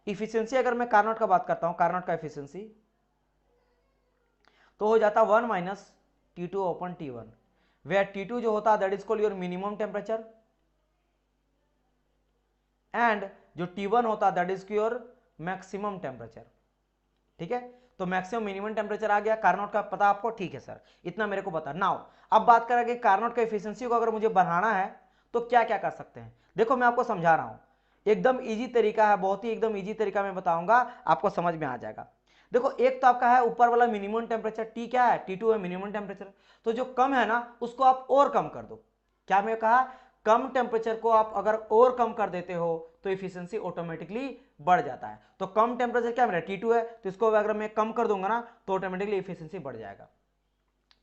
इफिशियंसी अगर मैं कार्नोट का बात करता हूं, कार्नोट का इफिशियंसी तो हो जाता 1 minus T2 open T1, where T2 जो होता है that is called your minimum temperature, and जो T1 होता है that is your maximum temperature, ठीक है। तो मैक्सिमम मिनिमम टेम्परेचर आ गया, कार्नोट का पता आपको, ठीक है सर, इतना मेरे को पता। नाउ अब बात करेंगे कार्नोट का एफिशिएंसी को अगर मुझे बढ़ाना है तो क्या क्या कर सकते हैं। देखो मैं आपको समझा रहा हूं, एकदम इजी तरीका है, बहुत ही एकदम इजी तरीका मैं बताऊंगा, आपको समझ में आ जाएगा। देखो एक तो आपका है ऊपर वाला मिनिमम टेम्परेचर, टी क्या है, T2 है मिनिमम टेम्परेचर, तो जो कम है ना उसको आप और कम कर दो। क्या मैं कहा, कम टेम्परेचर को आप अगर और कम कर देते हो तो इफिशियंसी ऑटोमेटिकली बढ़ जाता है। तो कम टेम्परेचर क्या मेरा T2 है, तो इसको अगर मैं कम कर दूंगा ना तो ऑटोमेटिकली इफिशियंसी बढ़ जाएगा।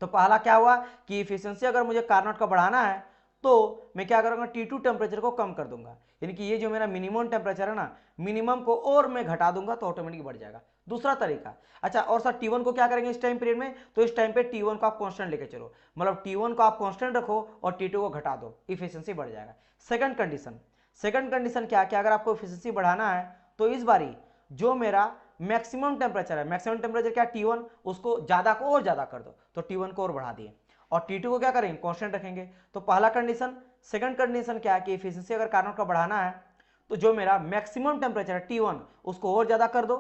तो पहला क्या हुआ कि इफिशियंसी अगर मुझे कार्नोट का बढ़ाना है तो मैं क्या करूंगा, T2 टेम्परेचर को कम कर दूंगा, यानी कि ये जो मेरा मिनिमम टेम्परेचर है ना, मिनिमम को और मैं घटा दूंगा तो ऑटोमेटिक बढ़ जाएगा। दूसरा तरीका, अच्छा और सर T1 को क्या करेंगे इस टाइम पीरियड में, तो इस टाइम पे T1 को आप कांस्टेंट लेके चलो, मतलब T1 को आप कांस्टेंट रखो और T2 को घटा दो, इफिशियंसी बढ़ जाएगा। सेकंड कंडीशन क्या, अगर आपको इफिशियंसी बढ़ाना है तो इस बारी जो मेरा मैक्सिमम टेम्परेचर है, मैक्सिमम टेम्परेचर क्या T1, उसको ज्यादा को और ज्यादा कर दो, तो T1 को और बढ़ा दिए, और T2 को क्या करेंगे, कांस्टेंट रखेंगे। तो पहला कंडीशन। सेकंड कंडीशन क्या है कि एफिशिएंसी अगर कार्नोट का बढ़ाना है तो जो मेरा मैक्सिमम टेम्परेचर है T1 उसको और ज्यादा कर दो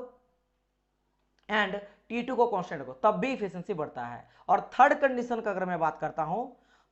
एंड T2 को कांस्टेंट रखो, तब भी एफिशिएंसी बढ़ता है। और थर्ड कंडीशन का अगर मैं बात करता हूं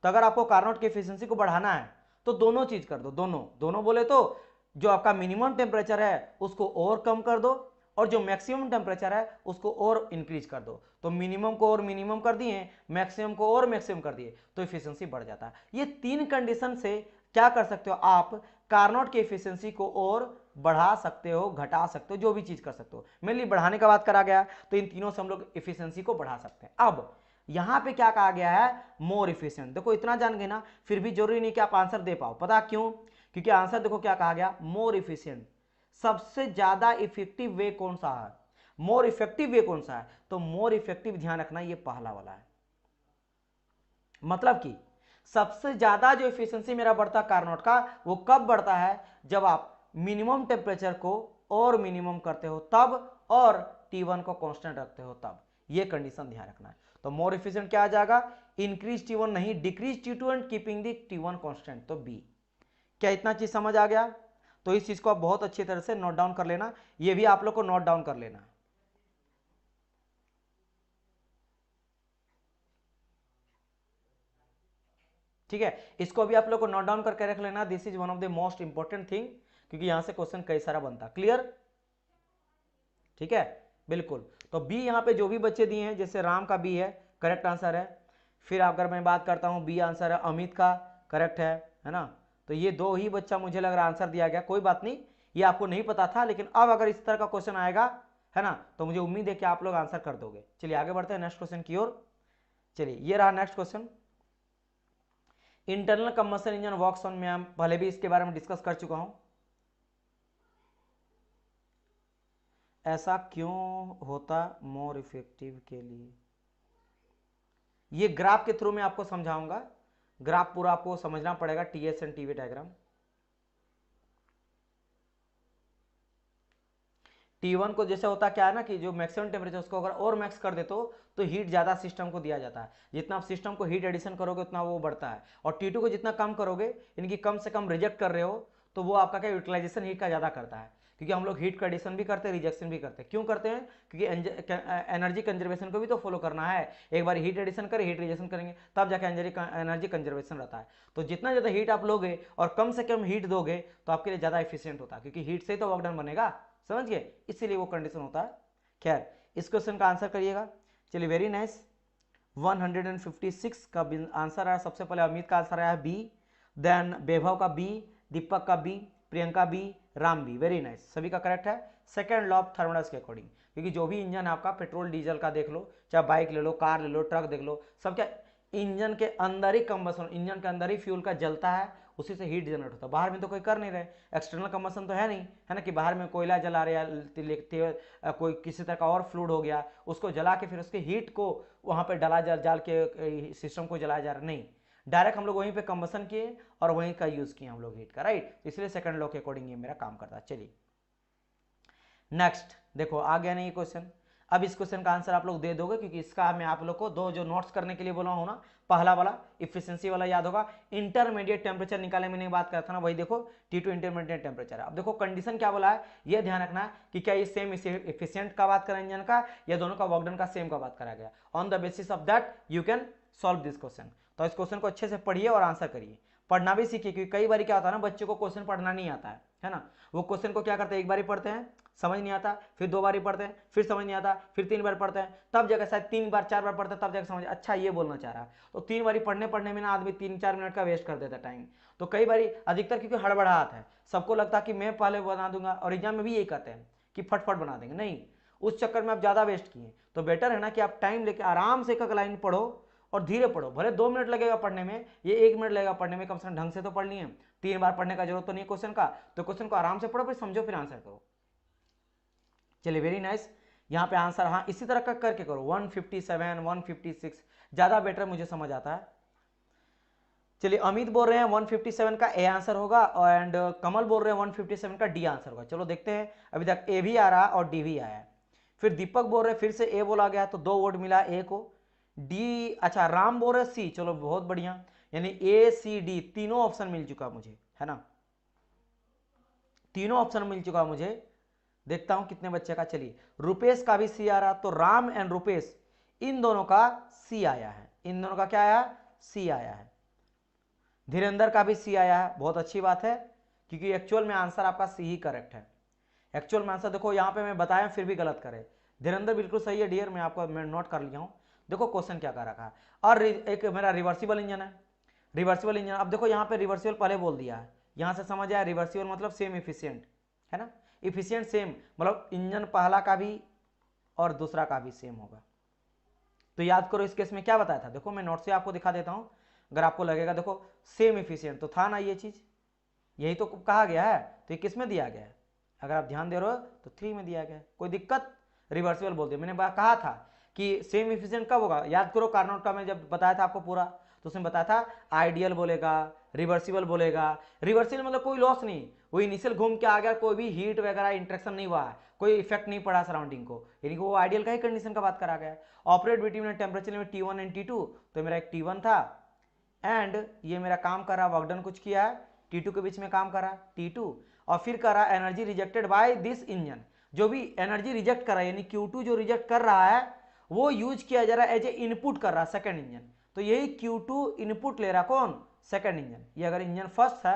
तो अगर आपको कार्नोट की एफिशिएंसी को बढ़ाना है तो दोनों चीज कर दो, दोनों बोले तो जो आपका मिनिमम टेम्परेचर है उसको और कम कर दो और जो मैक्सिमम टेम्परेचर है उसको और इंक्रीज कर दो। तो मिनिमम को और मिनिमम कर दिए, मैक्सिमम को और मैक्सिमम कर दिए, तो इफिशियंसी बढ़ जाता है। ये तीन कंडीशन से क्या कर सकते हो आप, कार्नोट की इफिशियंसी को और बढ़ा सकते हो, घटा सकते हो, जो भी चीज कर सकते हो। मेनली बढ़ाने का बात करा गया, तो इन तीनों से हम लोग इफिशियंसी को बढ़ा सकते हैं। अब यहां पे क्या कहा गया है, मोर इफिशियंट। देखो इतना जान गए ना, फिर भी जरूरी नहीं कि आप आंसर दे पाओ। पता क्यों? क्योंकि आंसर देखो क्या कहा गया, मोर इफिशियंट। सबसे ज्यादा इफेक्टिव वे कौन सा है, मोर इफेक्टिव वे कौन सा है, तो मोर इफेक्टिव ध्यान रखना ये पहला वाला है। मतलब कि सबसे ज्यादा जो इफिशियंसी मेरा बढ़ता कार्नोट का, वो कब बढ़ता है, जब आप मिनिमम टेम्परेचर को और मिनिमम करते हो तब, और T1 को कांस्टेंट रखते हो तब। ये कंडीशन ध्यान रखना है। तो मोर इफिशिएंट क्या आ जाएगा, इंक्रीज T1 नहीं, decrease T2 and keeping the T1 constant, तो बी। क्या इतना चीज समझ आ गया? तो इस चीज को आप बहुत अच्छी तरह से नोट डाउन कर लेना, ये भी आप लोग को नोट डाउन कर लेना। ठीक है, इसको भी आप लोग को नोट डाउन करके रख लेना। This is one of the most important thing, क्योंकि यहां से क्वेश्चन कई सारा बनता। क्लियर? ठीक है, बिल्कुल। तो बी यहाँ पे जो भी बच्चे दिए हैं, जैसे राम का बी है, करेक्ट आंसर है। फिर अगर मैं बात करता हूँ, बी आंसर है, अमित का करेक्ट है ना। तो ये दो ही बच्चा मुझे लग रहा आंसर दिया गया। कोई बात नहीं, ये आपको नहीं पता था, लेकिन अब अगर इस तरह का क्वेश्चन आएगा, है ना, तो मुझे उम्मीद है कि आप लोग आंसर कर दोगे। चलिए आगे बढ़ते हैं नेक्स्ट क्वेश्चन की ओर। चलिए ये रहा next question. Internal combustion engine works on, मैं पहले भी इसके बारे में डिस्कस कर चुका हूं। ऐसा क्यों होता मोर इफेक्टिव के लिए, ये ग्राफ के थ्रू मैं आपको समझाऊंगा। ग्राफ पूरा आपको समझना पड़ेगा, TS and TV diagram. T1 को जैसे होता क्या है ना, कि जो मैक्सिमम टेम्परेचर उसको अगर और मैक्स कर देते हो तो हीट ज्यादा सिस्टम को दिया जाता है। जितना आप सिस्टम को हीट एडिशन करोगे उतना वो बढ़ता है। और T2 को जितना कम करोगे, इनकी कम से कम रिजेक्ट कर रहे हो, तो वो आपका क्या यूटिलाइजेशन हीट का ज्यादा करता है। क्योंकि हम लोग हीट का एडिशन भी करते हैं, रिजेक्शन भी करते हैं। क्यों करते हैं? क्योंकि एनर्जी कंजर्वेशन को भी तो फॉलो करना है। एक बार हीट एडिशन करें, हीट रिजेक्शन करेंगे, तब जाकर एनर्जी कंजर्वेशन रहता है। तो जितना ज्यादा हीट आप लोगे और कम से कम हीट दोगे, तो आपके लिए ज्यादा एफिशिएंट होता है, क्योंकि हीट से ही तो वर्क डन बनेगा। समझ गए? इसीलिए वो कंडीशन होता है। खैर, इस क्वेश्चन का आंसर करिएगा। चलिए वेरी नाइस। 156 का आंसर आया। सबसे पहले अमित का आंसर आया बी, देन वैभव का बी, दीपक का B, Priyanka B, Ram B. Very nice, सभी का करेक्ट है सेकेंड लॉ ऑफ थर्मोडायनामिक्स के अकॉर्डिंग। क्योंकि जो भी इंजन है आपका, पेट्रोल डीजल का देख लो, चाहे बाइक ले लो, कार ले लो, ट्रक देख लो, सब क्या इंजन के अंदर ही कंबसन, इंजन के अंदर ही फ्यूल का जलता है, उसी से हीट जनरेट होता है। बाहर में तो कोई कर नहीं रहे, एक्सटर्नल कंबसन तो है नहीं, है ना, कि बाहर में कोयला जला रहे या कोई किसी तरह का और फ्लूइड हो गया, उसको जला के फिर उसके हीट को वहां पे डाला जाल के सिस्टम को जलाया जा रहा नहीं। डायरेक्ट हम लोग वहीं पे कंबसन किए और वहीं का यूज किए हम लोग हीट का, राइट। इसलिए सेकंड लॉ के अकॉर्डिंग ये मेरा काम करता है। चलिए नेक्स्ट देखो, आ गया नहीं ये क्वेश्चन। अब इस क्वेश्चन का आंसर आप लोग दे दोगे, क्योंकि इसका मैं आप लोग को दो जो नोट्स करने के लिए बोला हूं ना, पहला वाला इफिशिएंसी वाला याद होगा, इंटरमीडिएट टेम्परेचर निकालने में नहीं बात करता ना, वही देखो T2 इंटरमीडिएट टेम्परेचर है। अब देखो कंडीशन क्या बोला है, ये ध्यान रखना है कि क्या ये सेम इफिशिएंट का बात करें इंजन का, या दोनों का वर्क डन का सेम का बात करा गया। On the basis of that you can solve this question. तो इस क्वेश्चन को अच्छे से पढ़िए और आंसर करिए, पढ़ना भी सीखिए, क्योंकि कई बार क्या होता है ना, बच्चों को क्वेश्चन पढ़ना नहीं आता है ना। वो क्वेश्चन को क्या करते हैं, एक बार ही पढ़ते हैं, समझ नहीं आता, फिर दो बार ही पढ़ते हैं, फिर समझ नहीं आता, फिर तीन बार पढ़ते हैं, तब जाकर शायद तीन बार चार बार पढ़ते हैं, तब जाकर समझ अच्छा ये बोलना चाह रहा है। तो तीन बार पढ़ने में ना आदमी 3-4 मिनट का वेस्ट कर देता है टाइम। तो कई बार अधिकतर क्योंकि हड़बड़ाहट है, सबको लगता है कि मैं पहले बना दूंगा, और एग्जाम में भी यही कहते हैं कि फटफट बना देंगे, नहीं, उस चक्कर में आप ज्यादा वेस्ट किए। तो बेटर है ना कि आप टाइम लेके आराम से एक लाइन पढ़ो और धीरे पढ़ो। भले 2 मिनट लगेगा पढ़ने में, ये 1 मिनट लगेगा पढ़ने में, कम से कम ढंग से तो पढ़ लिए। 3 बार पढ़ने का जरूरत तो नहीं क्वेश्चन का, तो क्वेश्चन को आराम से पढ़ो, फिर समझो, फिर आंसर करो। चलिए वेरी नाइस। यहाँ पे आंसर हाँ इसी तरह का करके करो, 157, 156 ज्यादा बेटर मुझे समझ आता है। चलिए अमित बोल रहे हैं 157 का ए आंसर होगा, एंड कमल बोल रहे हैं 157 का डी आंसर होगा। चलो देखते हैं, अभी तक ए भी आ रहा और डी भी आया है। फिर दीपक बोल रहे हैं फिर से ए बोला गया, तो 2 वोट मिला ए को। डी, अच्छा राम बोल रहे सी, चलो बहुत बढ़िया, यानी ए सी डी तीनों ऑप्शन मिल चुका मुझे, है ना, तीनों ऑप्शन मिल चुका मुझे। देखता हूं कितने बच्चे का। चलिए रुपेश का भी सी आ रहा, तो राम एंड रुपेश इन दोनों का सी आया है, इन दोनों का क्या आया, सी आया है। धीरेन्द्र का भी सी आया है, बहुत अच्छी बात है, क्योंकि एक्चुअल में आंसर आपका सी ही करेक्ट है। एक्चुअल में आंसर देखो यहाँ पे मैं बताया फिर भी गलत करे। धीरेन्द्र बिल्कुल सही है डियर, मैं नोट कर लिया हूँ। देखो क्वेश्चन क्या कर रखा है, और एक मेरा रिवर्सिबल इंजन है, रिवर्सिबल इंजन। अब देखो यहाँ पे रिवर्सिबल पहले बोल दिया है, यहाँ से समझ आया रिवर्सिबल मतलब सेम इफिशियंट, है ना, इफिशियंट सेम, मतलब इंजन पहला का भी और दूसरा का भी सेम होगा। तो याद करो इस केस में क्या बताया था, देखो मैं नोट से आपको दिखा देता हूँ, अगर आपको लगेगा देखो सेम इफिशियंट तो था ना ये चीज, यही तो कहा गया है, तो ये किस में दिया गया है, अगर आप ध्यान दे रहे हो तो 3 में दिया गया है, कोई दिक्कत, रिवर्सिबल बोल दिया। मैंने कहा था कि सेम इफिशियंट कब होगा, याद करो कार्नोट का मैं जब बताया था आपको पूरा, तो उसमें बताया था आइडियल बोलेगा, रिवर्सिबल बोलेगा। रिवर्सिबल मतलब कोई लॉस नहीं, वो इनिशियल घूम के आ गया, कोई भी हीट वगैरह इंटरेक्शन नहीं हुआ, कोई इफेक्ट नहीं पड़ा सराउंडिंग को, यानी कि वो आइडियल का ही कंडीशन का बात करा गया। ऑपरेट बिटवीन टेम्परेचर में T1 एंड T2, तो मेरा एक T1 था एंड ये मेरा काम कर रहा, वर्कडन कुछ किया है, T2 के बीच में काम करा T2, और फिर करा energy rejected by this engine, जो भी एनर्जी रिजेक्ट कर रहा है यानी Q2 जो रिजेक्ट कर रहा है वो यूज किया जा रहा है एज ए इनपुट कर रहा है सेकंड इंजन, तो यही Q2 इनपुट ले रहा कौन, सेकंड इंजन। ये अगर इंजन फर्स्ट है,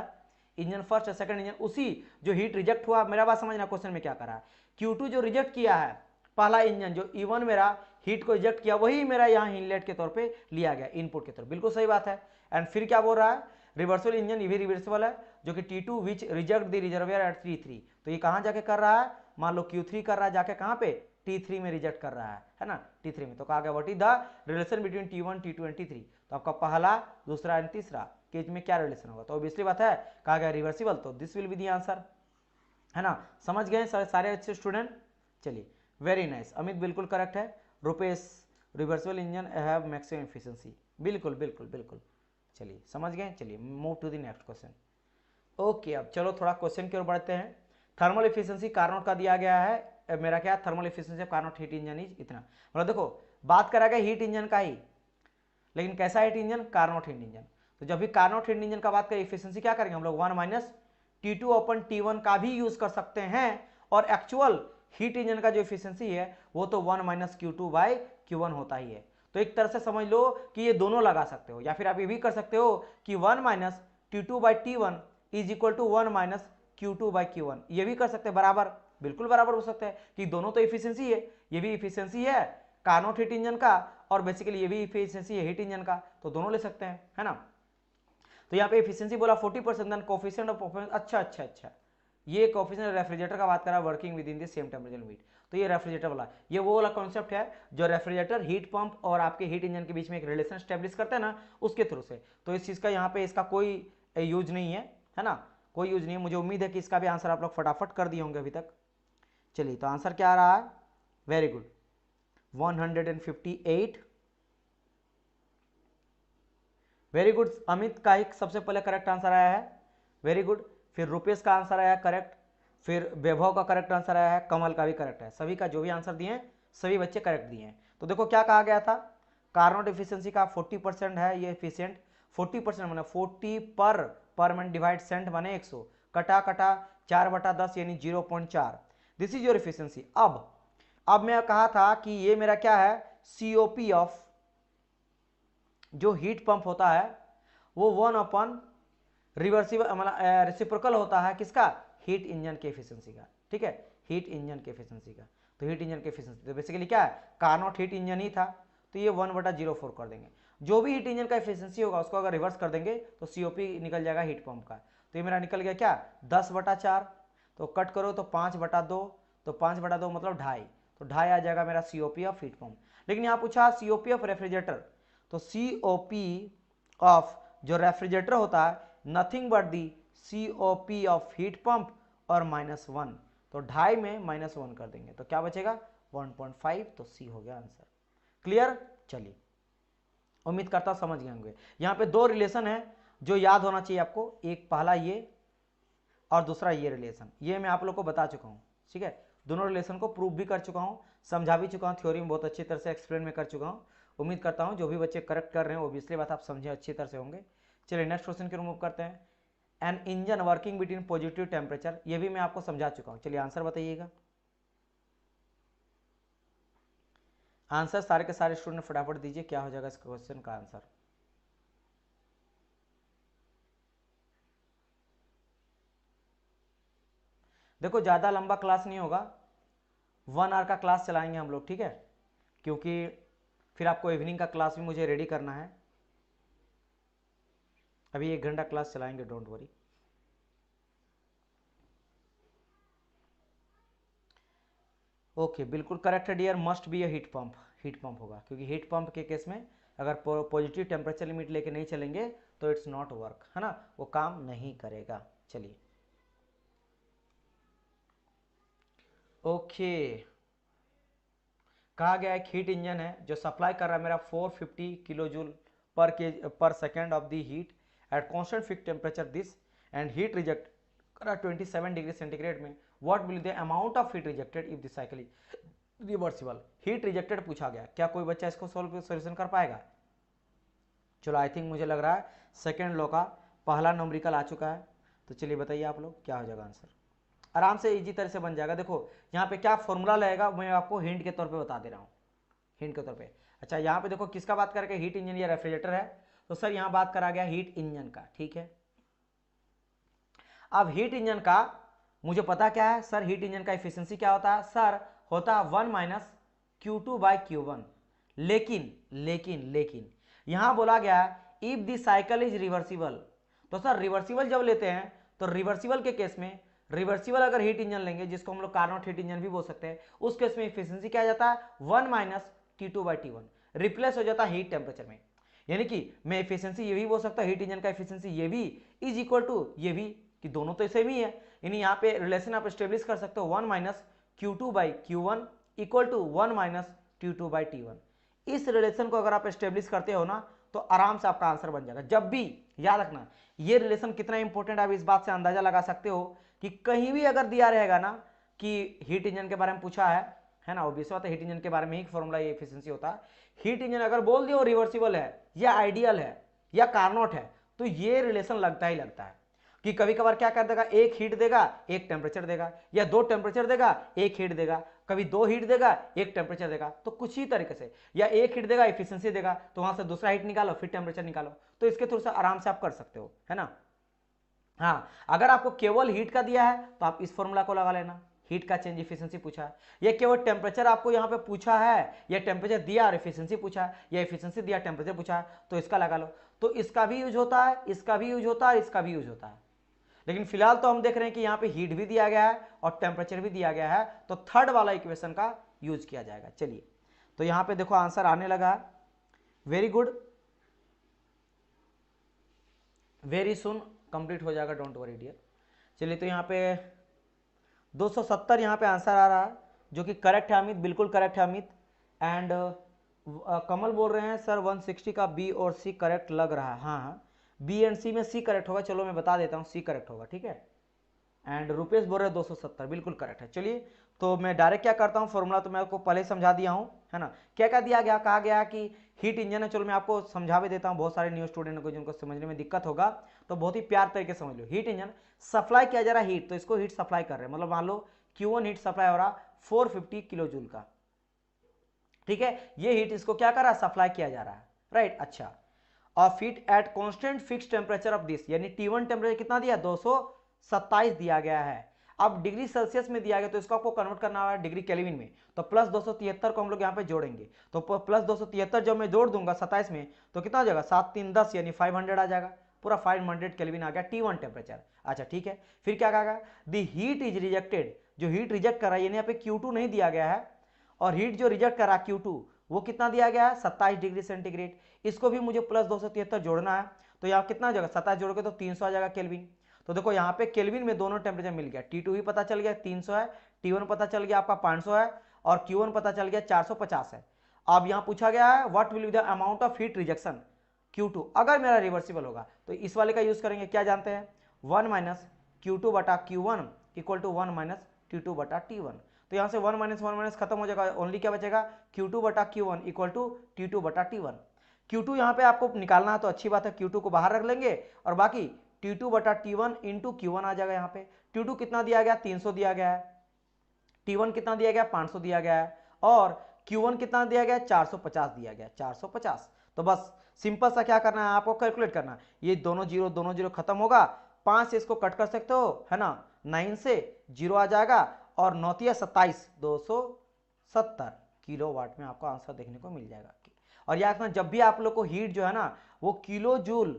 इंजन फर्स्ट है, सेकंड इंजन उसी जो हीट रिजेक्ट हुआ, मेरा बात समझना क्वेश्चन में क्या करा है, Q2 जो रिजेक्ट किया है पहला इंजन, जो E1 मेरा हीट को रिजेक्ट किया, वही मेरा यहाँ इनलेट के तौर पे लिया गया, इनपुट के तौर, बिल्कुल सही बात है। एंड फिर क्या बोल रहा है, रिवर्सिबल इंजन, ये भी रिवर्सिबल है, जो कि T2 which reject the reservoir at T3, तो ये कहाँ जाके कर रहा है, मान लो Q3 कर रहा है जाके कहाँ पे, T3 में रिजेक्ट कर रहा है ना, T3 में, तो कहा गया what is the relation between T1 T2 and T3, तो आपका पहला दूसरा एंड तीसरा केज में क्या रिलेशन होगा, तो ऑब्वियसली बात है कहा गया रिवर्सिबल, तो this will be the answer, है ना, समझ गए सारे अच्छे स्टूडेंट। चलिए वेरी नाइस, अमित बिल्कुल करेक्ट है, Rupesh reversible engine have maximum efficiency, बिल्कुल बिल्कुल बिल्कुल, चलिए समझ गए। चलिए move to the next question. Okay अब चलो थोड़ा क्वेश्चन की ओर बढ़ते हैं। थर्मल एफिशिएंसी कार्नोट का दिया गया है, मेरा क्या thermal efficiency of Carnot heat engine is इतना, मतलब देखो बात करा गया हीट इंजन का ही, लेकिन कैसा heat engine, Carnot heat engine, तो जब भी कार्नोट हीट इंजन का बात करें एफिशिएंसी क्या करेंगे हम लोग 1 माइनस T2 अपन T1 का भी यूज कर सकते हैं, और एक्चुअल हीट इंजन का जो एफिशिएंसी है वो तो 1 माइनस Q2 बाई Q1 होता ही है, तो एक तरह से समझ लो कि ये दोनों लगा सकते हो, या फिर आप ये भी कर सकते हो कि 1 minus T2 by T1 is equal to 1 minus Q2 by Q1, ये भी कर सकते हैं बराबर, बिल्कुल बराबर हो सकता है कि दोनों तो एफिशिएंसी है, ये भी एफिशिएंसी है कार्नोट हीट इंजन का, और बेसिकली ये भी एफिशिएंसी है हीट इंजन का, तो दोनों ले सकते हैं, है ना। तो यहाँ पे एफिशिएंसी बोला 40%, देन कोफिशिएंट ऑफ परफॉर्मेंस, अच्छा, ये कोफिशिएंट रेफ्रिजरेटर का बात करा, working with in the same temperature heat, तो ये रेफ्रिजरेटर वाला, ये वो वाला कॉन्सेप्ट है जो रेफ्रिजरेटर हीट पंप और आपके हीट इंजन के बीच में एक रिलेशन स्टैब्लिश करते हैं ना, उसके थ्रू से, तो इस चीज का यहाँ पे इसका कोई यूज नहीं है ना, कोई यूज नहीं है। मुझे उम्मीद है कि इसका भी आंसर आप लोग फटाफट कर दिए होंगे अभी तक। चलिए तो आंसर क्या आ रहा है, very good 158, very good, Amit का एक सबसे पहले करेक्ट आंसर आया है, वेरी गुड, फिर रुपेश का आंसर आया है करेक्ट, फिर वैभव का करेक्ट आंसर आया है, कमल का भी करेक्ट है, सभी का जो भी आंसर दिए सभी बच्चे करेक्ट दिए हैं। तो देखो क्या कहा गया था, कार्नोट एफिशिएंसी का 40% है ये एफिशिएंट, 40% माने 40 पर मैन डिवाइड सेंट माने 100, कटा 4/10 यानी 0.4, दिस इज योर एफिशिएंसी। अब मैं कहा था कि ये मेरा क्या है, COP ऑफ जो हीट पंप होता है वो 1 अपन रिवर्सिबल मतलब रेसिप्रोकल होता है किसका, हीट इंजन के एफिशिएंसी का, ठीक है, हीट इंजन के एफिशिएंसी का, तो हीट इंजन के एफिशिएंसी तो बेसिकली क्या है, कार्नोट हीट इंजन ही था, तो ये 1/04 कर देंगे, जो भी हीट इंजन का एफिशिएंसी होगा उसको अगर रिवर्स कर देंगे तो COP निकल जाएगा हीट पंप का, तो ये मेरा निकल गया क्या 10/4, तो कट करो तो 5/2, तो 5/2 मतलब 2.5, तो 2.5 आ जाएगा मेरा COP ऑफ हीट पंप। लेकिन यहाँ पूछा COP ऑफ रेफ्रिजरेटर, तो COP ऑफ जो रेफ्रिजरेटर होता है nothing but the COP of heat pump और -1, तो 2.5 में -1 कर देंगे तो क्या बचेगा 1.5, तो C हो गया आंसर। क्लियर, चलिए उम्मीद करता हूं समझ गए होंगे। यहाँ पे दो रिलेशन है जो याद होना चाहिए आपको, एक पहला ये और दूसरा ये रिलेशन, ये मैं आप लोग को बता चुका हूँ, ठीक है, दोनों रिलेशन को प्रूव भी कर चुका हूँ, समझा भी चुका हूँ, थ्योरी में बहुत अच्छी तरह से एक्सप्लेन में कर चुका हूँ। उम्मीद करता हूँ जो भी बच्चे करेक्ट कर रहे हैं ओब्वियसली बात आप समझे अच्छी तरह से होंगे। चलिए नेक्स्ट क्वेश्चन की रिमूव करते हैं, an engine working between positive temperature, ये भी मैं आपको समझा चुका हूँ। चलिए आंसर बताइएगा, आंसर सारे के सारे स्टूडेंट फटाफट दीजिए, क्या हो जाएगा इस क्वेश्चन का आंसर। देखो ज़्यादा लंबा क्लास नहीं होगा, 1 आवर का क्लास चलाएंगे हम लोग, ठीक है, क्योंकि फिर आपको इवनिंग का क्लास भी मुझे रेडी करना है। अभी 1 घंटा क्लास चलाएंगे, डोंट वरी। ओके बिल्कुल करेक्ट है dear, must be a heat pump, heat pump होगा, क्योंकि हीट पंप के केस में अगर पॉजिटिव टेम्परेचर लिमिट लेके नहीं चलेंगे तो इट्स नॉट वर्क, है ना, वो काम नहीं करेगा। चलिए ओके, कहा गया एक हीट इंजन है जो सप्लाई कर रहा है मेरा 450 किलो जूल पर second of the heat at constant fix temperature this, and heat reject करा 27 डिग्री सेंटीग्रेड में, what will the amount of heat rejected if the cycle is reversible. Heat rejected पूछा गया, क्या कोई बच्चा इसको सोल्यूशन कर पाएगा? चलो आई थिंक मुझे लग रहा है सेकेंड लॉ का पहला नंबरिकल आ चुका है, तो चलिए बताइए आप लोग क्या हो जाएगा आंसर। आराम से इजी तरह से बन जाएगा। देखो यहाँ पे क्या फॉर्मूला लगेगा मैं आपको हिंट के तौर पे बता दे रहा हूँ, हिंट के तौर पे। अच्छा यहाँ पे देखो किसका बात करके, हीट इंजन या रेफ्रिजरेटर है, तो सर यहाँ बात करा गया हीट इंजन का, ठीक है। अब हीट इंजन का मुझे पता क्या है सर, हीट इंजन का एफिशिएंसी क्या होता है सर, होता है 1 माइनस Q2/Q1, लेकिन लेकिन लेकिन यहां बोला गया है if the cycle is reversible, तो सर रिवर्सिबल जब लेते हैं तो रिवर्सिबल के केस में, रिवर्सिबल अगर हीट इंजन लेंगे जिसको हम लोग कार्नोट हीट इंजन भी बोल सकते हैं, उस केस में एफिशिएंसी क्या आ जाता है 1 माइनस T2/T1, रिप्लेस हो जाता है हीट टेम्परेचर में। यानी कि मैं एफिशिएंसी ये भी बोल सकता हूँ, हीट इंजन का एफिशिएंसी ये भी इज इक्वल टू ये भी, कि दोनों तो सेम ही है, यानी यहाँ पे रिलेशन आप स्टेब्लिश कर सकते हो 1 minus Q2/Q1 equal to 1 minus T2/T1। इस रिलेशन को अगर आप स्टेब्लिश करते हो ना तो आराम से आपका आंसर बन जाएगा। जब भी याद रखना ये रिलेशन कितना इंपॉर्टेंट, आप इस बात से अंदाजा लगा सकते हो कि कहीं भी अगर दिया रहेगा ना कि हीट इंजन के बारे में पूछा है ना, ऑब्वियस बात है हीट इंजन के बारे में ही फॉर्मूला ये एफिशिएंसी होता है। हीट इंजन अगर बोल दियो रिवर्सिबल है या आइडियल है या कार्नोट है, तो ये रिलेशन लगता ही लगता है। कि कभी कभार क्या कर देगा, एक हीट देगा एक टेम्परेचर देगा, या दो टेम्परेचर देगा एक हीट देगा, कभी दो हीट देगा एक टेम्परेचर देगा, तो कुछ ही तरीके से, या एक हीट देगा एफिशिएंसी देगा तो वहां से दूसरा हीट निकालो फिर टेम्परेचर निकालो, तो इसके थ्रू से आराम से आप कर सकते हो, है ना। हाँ अगर आपको केवल हीट का दिया है तो आप इस फॉर्मूला को लगा लेना, हीट का चेंज एफिशिएंसी पूछा है, या केवल टेम्परेचर आपको यहाँ पे पूछा है, या टेम्परेचर दिया और एफिशिएंसी पूछा है, या एफिशिएंसी दिया टेम्परेचर पूछा है, तो इसका लगा लो। तो इसका भी यूज होता है, इसका भी यूज होता है, इसका भी यूज होता है, लेकिन फिलहाल तो हम देख रहे हैं कि यहाँ पे हीट भी दिया गया है और टेम्परेचर भी दिया गया है, तो थर्ड वाला इक्वेशन का यूज किया जाएगा। चलिए तो यहाँ पे देखो आंसर आने लगा है, very good, very soon complete हो जाएगा, डोंट वरी डियर। चलिए तो यहाँ पे 270 यहाँ पे आंसर आ रहा है, जो कि करेक्ट है अमित, बिल्कुल करेक्ट है अमित। एंड कमल बोल रहे हैं सर 160 का बी और सी करेक्ट लग रहा है, हाँ हाँ बी एंड सी में सी करेक्ट होगा, चलो मैं बता देता हूँ सी करेक्ट होगा, ठीक है। एंड रुपेश बोल रहे हैं 270 बिल्कुल करेक्ट है। चलिए तो मैं डायरेक्ट क्या करता हूँ, फॉर्मूला तो मैं आपको पहले ही समझा दिया हूँ, है ना। क्या क्या दिया गया, कहा गया कि हीट इंजन है, चलो मैं आपको समझा भी देता हूँ, बहुत सारे न्यू स्टूडेंट को जिनको समझने में दिक्कत होगा तो बहुत ही प्यार तरीके से समझ लो। हीट इंजन सप्लाई किया जा रहा है हीट, तो इसको हीट सप्लाई कर रहे हैं, मतलब मान लो Q1 हीट सप्लाई हो रहा 450 किलो जूल का, ठीक है, ये हीट इसको क्या कर रहा है, सप्लाई किया जा रहा है, राइट। अच्छा of heat at constant fix temperature of this, यानी T1 टेम्परेचर कितना दिया 227 दिया गया है। अब डिग्री सेल्सियस में दिया गया तो इसको आपको कन्वर्ट करना है डिग्री केल्विन में, तो प्लस 273 को हम लोग यहाँ पे जोड़ेंगे, तो प्लस 273 जब मैं जोड़ दूंगा 27 में तो कितना हो जाएगा 7 3 10 यानी 500 आ जाएगा, पूरा 500 केल्विन आ गया T1 टेम्परेचर। अच्छा ठीक है, फिर क्या कहा, द हीट इज रिजेक्टेड, जो हीट रिजेक्ट कर रहा है, यानी यहाँ पे Q2 नहीं दिया गया है, और हीट जो रिजेक्ट करा Q2 वो कितना दिया गया है 27 डिग्री सेंटीग्रेड, इसको भी मुझे प्लस 273 जोड़ना है, तो यहाँ कितना हो जाएगा 27 जोड़ोगे तो 300 आ जाएगा केल्विन। तो देखो यहाँ पे केल्विन में दोनों टेम्परेचर मिल गया, T2 भी पता चल गया 300 है, T1 पता चल गया आपका 500 है, और Q1 पता चल गया 450 है। अब यहाँ पूछा गया है what will be the amount of heat rejection Q2 अगर मेरा रिवर्सिबल होगा, तो इस वाले का यूज करेंगे, क्या जानते हैं 1 minus Q2/Q1 equal to 1 minus T2/T1, तो यहाँ से 1 माइनस खत्म हो जाएगा, ओनली क्या बचेगा Q2/Q1 equal to T2/T1। Q2 यहाँ पे आपको निकालना है तो अच्छी बात है, Q2 को बाहर रख लेंगे और बाकी T2/T1 इंटू Q1 आ जाएगा। यहाँ पे T2 कितना दिया गया 300 दिया गया है, T1 कितना दिया गया 500 दिया गया है, और Q1 कितना दिया गया 450 दिया गया 450। तो बस सिंपल सा क्या करना है आपको, कैलकुलेट करना है, ये दोनों जीरो खत्म होगा, 5 से इसको कट कर सकते हो, है ना, 9 से 0 आ जाएगा और 9 27 270 किलोवाट में आपको आंसर देखने को मिल जाएगा। और याद रखना जब भी आप लोग को हीट जो है ना वो किलो जूल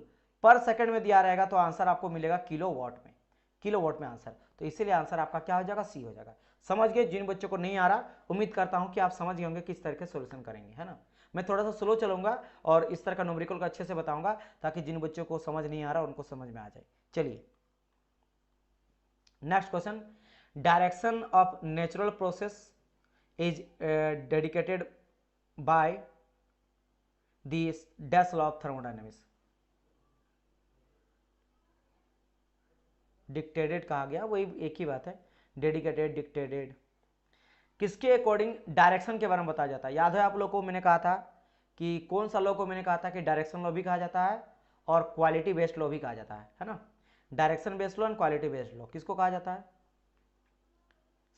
पर सेकंड में दिया रहेगा तो आंसर आपको मिलेगा किलोवाट में आंसर। तो इसीलिए आंसर आपका क्या हो जाएगा, सी हो जाएगा। समझ गए? जिन बच्चों को नहीं आ रहा उम्मीद करता हूं कि आप समझ गए होंगे किस तरह के सोल्यूशन करेंगे, है ना। मैं थोड़ा सा स्लो चलूंगा और इस तरह का न्यूमेरिकल को अच्छे से बताऊंगा ताकि जिन बच्चों को समझ नहीं आ रहा उनको समझ में आ जाए। चलिए next question, direction of natural process is dedicated by the dash law of thermodynamics. Dictated कहा गया, वही एक ही बात है, डेडिकेटेड डिक्टेटेड। किसके अकॉर्डिंग डायरेक्शन के बारे में बताया जाता है? याद है आप लोग को मैंने कहा था कि कौन सा लॉ को मैंने कहा था कि डायरेक्शन लॉ भी कहा जाता है और क्वालिटी बेस्ड लॉ भी कहा जाता है ना। Direction based law and quality based law किसको कहा जाता है?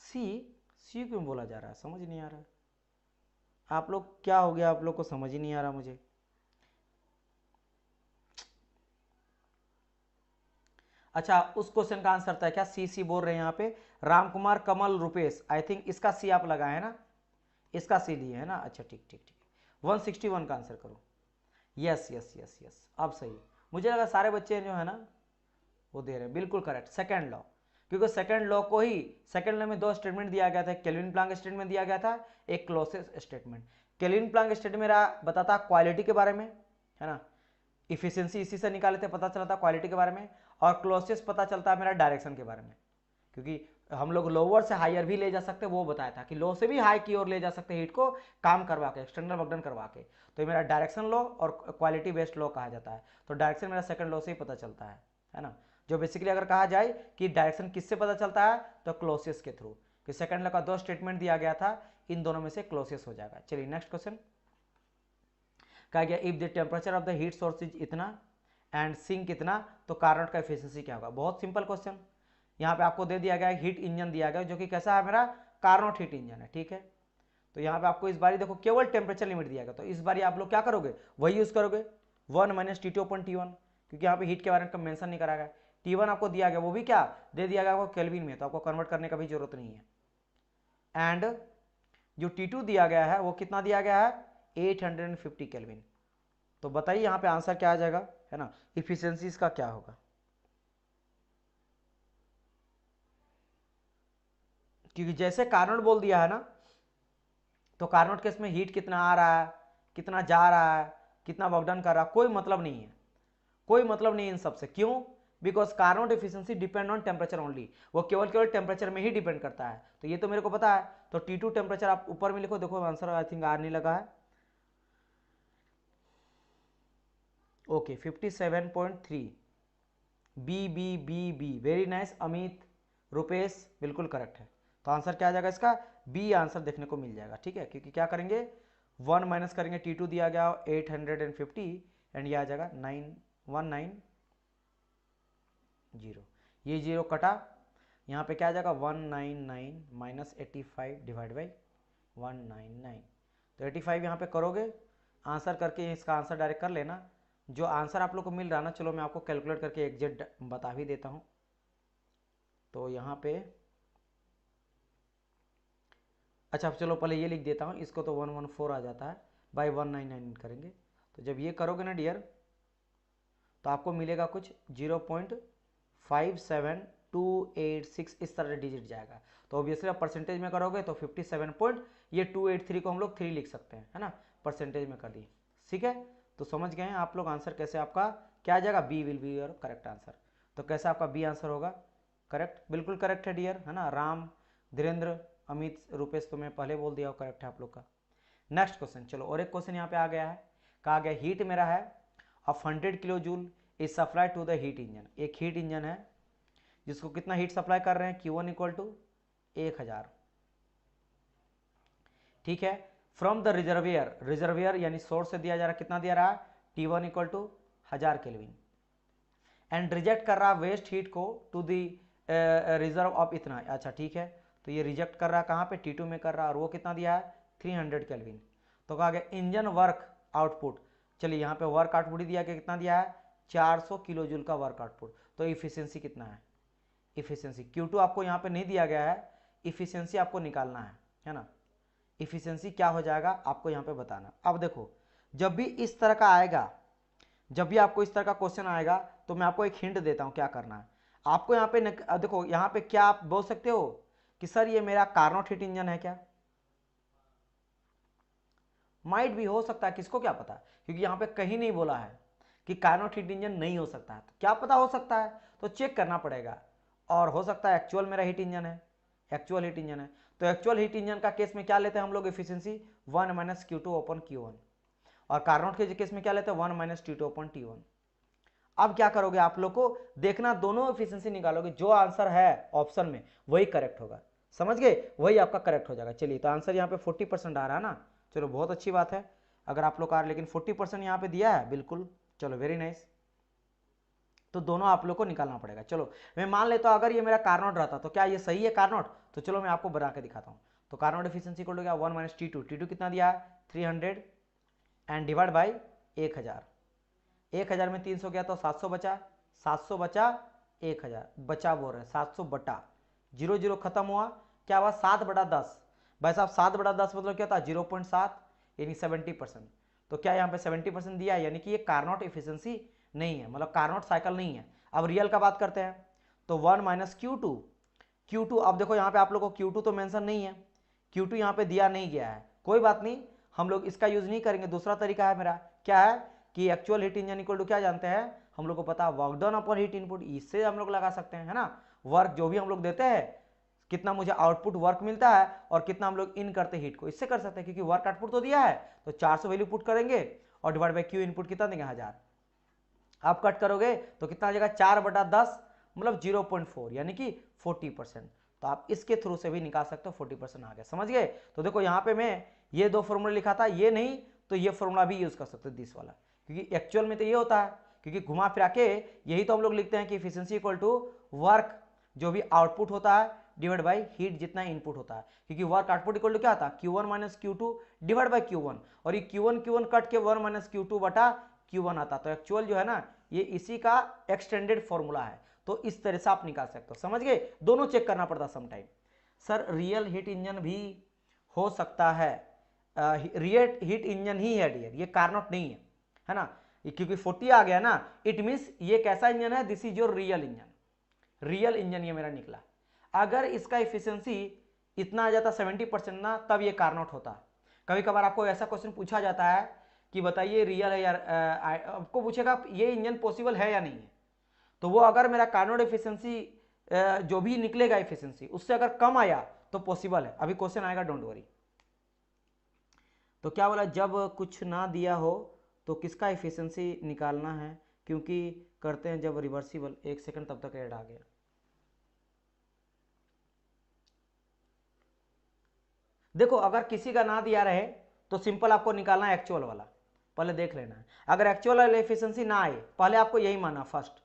सी क्यों बोला जा रहा है, समझ नहीं आ रहा है आप लोग, क्या हो गया आप लोग को, समझ ही नहीं आ रहा मुझे। अच्छा उस क्वेश्चन का आंसर था क्या? सी बोल रहे हैं यहाँ पे रामकुमार कमल रुपेश, आई थिंक इसका सी आप लगाए है ना, इसका सी लिए है ना। अच्छा ठीक ठीक ठीक, 161 का आंसर करो। यस यस यस यस, अब सही। मुझे लगा सारे बच्चे जो है ना वो दे रहे हैं, बिल्कुल करेक्ट, सेकंड लॉ। क्योंकि सेकंड लॉ को ही, सेकंड लॉ में दो स्टेटमेंट दिया गया था, केल्विन प्लैंक स्टेटमेंट दिया गया था, एक Clausius statement. Kelvin Planck statement मेरा बताता क्वालिटी के बारे में, है ना, इफिशियंसी इसी से निकाले थे, पता चला था क्वालिटी के बारे में। और क्लॉसियस पता चलता है मेरा डायरेक्शन के बारे में, क्योंकि हम लोग लोअर से हायर भी ले जा सकते हैं, वो बताया था कि लो से भी हाई की ओर ले जा सकते हैं हीट को काम करवा के, एक्सटर्नल वर्क डन करवा के। तो मेरा डायरेक्शन लॉ और क्वालिटी बेस्ड लॉ कहा जाता है। तो डायरेक्शन मेरा सेकंड लॉ से ही पता चलता है ना। जो बेसिकली अगर कहा जाए कि डायरेक्शन किससे पता चलता है तो क्लॉसियस के थ्रू, कि सेकंड लॉ का दो स्टेटमेंट दिया गया था, इन दोनों में से क्लॉसियस हो जाएगा। चलिए नेक्स्ट क्वेश्चन कहा गया if the temperature of the heat source is इतना एंड सिंक कितना तो कार्नोट का एफिशिएंसी क्या होगा? बहुत सिंपल क्वेश्चन। यहाँ पे आपको दे दिया गया है हीट इंजन दिया गया है जो कि कैसा है मेरा कार्नोट हीट इंजन है, ठीक है। तो यहाँ पे आपको इस बारी देखो केवल टेम्परेचर लिमिट दिया गया, तो इस बारी आप लोग क्या करोगे, वही यूज करोगे 1 - T2 / T1, क्योंकि यहाँ पे हीट के बारे में मेंशन नहीं करा गया। T1 आपको दिया गया, वो भी क्या दे दिया गया आपको केल्विन में, तो आपको कन्वर्ट करने का भी जरूरत नहीं है। एंड जो T2 दिया गया है वो कितना दिया गया है 850 केल्विन। तो बताइए यहाँ पे आंसर क्या आ जाएगा, है ना, इफिशियंसी इसका क्या होगा? क्योंकि जैसे कार्नोट बोल दिया है ना, तो कार्नोट केस में हीट कितना आ रहा है, कितना जा रहा है, कितना वर्क डन कर रहा है, कोई मतलब नहीं है, कोई मतलब नहीं इन सबसे। क्यों? Because Carnot efficiency depend on temperature only, वो केवल टेम्परेचर में ही डिपेंड करता है। तो ये तो मेरे को पता है। तो T2 टेम्परेचर आप ऊपर में लिखो, देखो आंसर आई थिंक आर नहीं लगा है। Okay 57.3, B very nice Amit Rupesh, बिल्कुल करेक्ट है। तो आंसर क्या आ जाएगा इसका, बी आंसर देखने को मिल जाएगा, ठीक है। क्योंकि क्या करेंगे 1 माइनस करेंगे, T2 दिया गया 850 एंड ये आ जाएगा 9190, ये जीरो कटा, यहाँ पे क्या आ जाएगा 199 माइनस 85 डिवाइड बाई 199। तो 85 यहाँ पे करोगे आंसर करके, इसका आंसर डायरेक्ट कर लेना। जो आंसर आप लोग को मिल रहा ना, चलो मैं आपको कैलकुलेट करके एग्जैक्ट बता भी देता हूँ। तो यहाँ पे अच्छा चलो पहले ये लिख देता हूँ, इसको तो 114 आ जाता है, बाई 199 करेंगे। तो जब ये करोगे ना डियर, तो आपको मिलेगा कुछ 0.57286 इस तरह डिजिट जाएगा। तो ऑब्वियसली आप परसेंटेज में करोगे तो 57.283 को हम लोग 3 लिख सकते हैं, है ना, परसेंटेज में कर दिए, ठीक है। तो समझ गए हैं आप लोग आंसर कैसे आपका क्या आ जाएगा, B will be your correct answer. तो कैसे आपका बी आंसर होगा, करेक्ट, बिल्कुल करेक्ट है डियर, है ना। राम, धीरेन्द्र, अमित, रुपेश तो मैं पहले बोल दिया करेक्ट है आप लोग का। नेक्स्ट क्वेश्चन, चलो और एक क्वेश्चन यहाँ पे आ गया है, कहा गया हीट मेरा है of 100 kilo joule is supply to the heat engine. एक हीट इंजन है जिसको कितना हीट सप्लाई कर रहे हैं, Q1 इक्वल टू 1000, ठीक है। फ्रॉम द रिजर्वियर यानी सोर्स से दिया जा रहा है, कितना दिया रहा है T1 equal to 1000 kelvin, and reject कर रहा है वेस्ट हीट को टू द रिजर्व ऑफ इतना। अच्छा ठीक है, तो ये रिजेक्ट कर रहा है कहाँ पे, T2 में कर रहा है, और वो कितना दिया है 300 केल्विन। तो कहा गया इंजन वर्क आउटपुट, चलिए यहाँ पे वर्क आउटपुट ही दिया गया, कितना दिया है 400 किलो जूल का वर्क आउटपुट। तो इफिशियंसी कितना है इफिशियंसी Q2 आपको यहाँ पे नहीं दिया गया है, इफिशियंसी आपको निकालना है ना। इफिशियंसी क्या हो जाएगा आपको यहाँ पे बताना। अब देखो जब भी इस तरह का आएगा, जब भी आपको इस तरह का क्वेश्चन आएगा तो मैं आपको एक हिंट देता हूँ क्या करना है आपको। यहाँ पे देखो यहाँ पे क्या आप बोल सकते हो कि सर ये मेरा कार्नोट हीट इंजन है क्या? माइट भी हो सकता है, किसको क्या पता, क्योंकि यहाँ पे कहीं नहीं बोला है कि कार्नोट हीट इंजन नहीं हो सकता है। तो क्या पता हो सकता है, तो चेक करना पड़ेगा। और हो सकता है एक्चुअल मेरा हीट इंजन है, एक्चुअल हीट इंजन है। तो एक्चुअल हीट इंजन का केस में क्या लेते हैं हम लोग efficiency 1 minus Q2 open Q1, और कार्नोट के केस में क्या लेते हैं 1 माइनस T2 ओपन T1। अब क्या करोगे आप लोग को देखना, दोनों एफिशिएंसी निकालोगे, जो आंसर है ऑप्शन में वही करेक्ट होगा, समझ गए, वही आपका करेक्ट हो जाएगा। चलिए तो आंसर यहाँ पे 40% आ रहा है ना, चलो बहुत अच्छी बात है अगर आप लोग का, लेकिन 40% यहाँ पे दिया है बिल्कुल, चलो वेरी नाइस। तो दोनों आप लोग को निकालना पड़ेगा। चलो मैं मान लेता हूँ अगर ये मेरा कार्नोट रहता तो क्या ये सही है कार्नोट, तो चलो मैं आपको बना के दिखाता हूँ। तो कार्नोट एफिशिएंसी को गया 1 माइनस T2, T2 कितना दिया है 300 एंड डिवाइड बाई 1000, 1000 में 300 गया तो 700 बचा, 700 बचा 1000 बचा बोल रहे 700 बटा 0 खत्म हुआ, क्या हुआ 7/10। भाई साहब 7/10 मतलब क्या था 0.7 यानी 70%। तो क्या यहाँ पे 70% दिया है, यानी कि ये कार्नोट एफिशिएंसी नहीं है, मतलब कार्नोट साइकिल नहीं है। अब रियल का बात करते हैं तो 1 माइनस Q2, अब देखो यहाँ पे आप लोग को Q2 तो मेंशन नहीं है, Q2 यहाँ पे दिया नहीं गया है, कोई बात नहीं, हम लोग इसका यूज नहीं करेंगे। दूसरा तरीका है मेरा, क्या है कि actual heat engine equal to क्या जानते हैं हम लोग को पता है work done upon heat input, इससे हम लोग लगा सकते हैं, है ना। वर्क जो भी हम लोग देते हैं, कितना मुझे आउटपुट वर्क मिलता है और कितना हम लोग इन करते हैं हीट को, इससे कर सकते हैं, क्योंकि वर्क आउटपुट तो दिया है तो 400 वैल्यू पुट करेंगे और डिवाइड बाई क्यू इनपुट कितना देंगे 1000। आप कट करोगे तो कितना आ जाएगा 4/10 मतलब 0.4 यानी कि 40%। तो आप इसके थ्रू से भी निकाल सकते हो 40% आ गया, समझ गए। तो देखो यहाँ पे मैं ये दो फॉर्मूला लिखा था, ये नहीं तो ये फॉर्मूला भी यूज कर सकते हो दिस वाला, क्योंकि एक्चुअल में तो ये होता है, क्योंकि घुमा फिरा के यही तो हम लोग लिखते हैं कि एफिशिएंसी इक्वल टू वर्क जो भी आउटपुट होता है डिवाइड बाई हीट जितना इनपुट होता है, क्योंकि वर्क आउटपुट इक्वल टू क्या था Q1 minus Q2 divide by Q1, और ये Q1 कट के 1 माइनस Q2 बटा Q1 आता। तो एक्चुअल जो है ना ये इसी का एक्सटेंडेड फॉर्मूला है, तो इस तरह से आप निकाल सकते हो, समझ गए। दोनों चेक करना पड़ता sometime. Sir real heat engine भी हो सकता है, रियल हीट इंजन ही है डियर, ये कार्नोट नहीं है ना, क्योंकि 40 आ गया ना, इट मीन्स ये कैसा इंजन है, this is your real engine, real engine ये मेरा निकला। अगर इसका एफिशिएंसी इतना आ जाता 70% ना, तब ये कार्नोट होता। कभी कभार आपको ऐसा क्वेश्चन पूछा जाता है कि बताइए रियल है यार, आपको पूछेगा ये इंजन पॉसिबल है या नहीं है, तो वो अगर मेरा कार्नोट एफिशिएंसी जो भी निकलेगा एफिशिएंसी उससे अगर कम आया तो पॉसिबल है। अभी क्वेश्चन आएगा डोंट वरी। तो क्या बोला, जब कुछ ना दिया हो तो किसका एफिशिएंसी निकालना है, क्योंकि करते हैं जब रिवर्सिबल, एक सेकंड तब तक ऐड आ गया। देखो अगर किसी का ना दिया रहे तो सिंपल आपको निकालना है एक्चुअल वाला, पहले देख लेना है। अगर एक्चुअल वाला एफिशिएंसी ना आए पहले आपको यही माना फर्स्ट।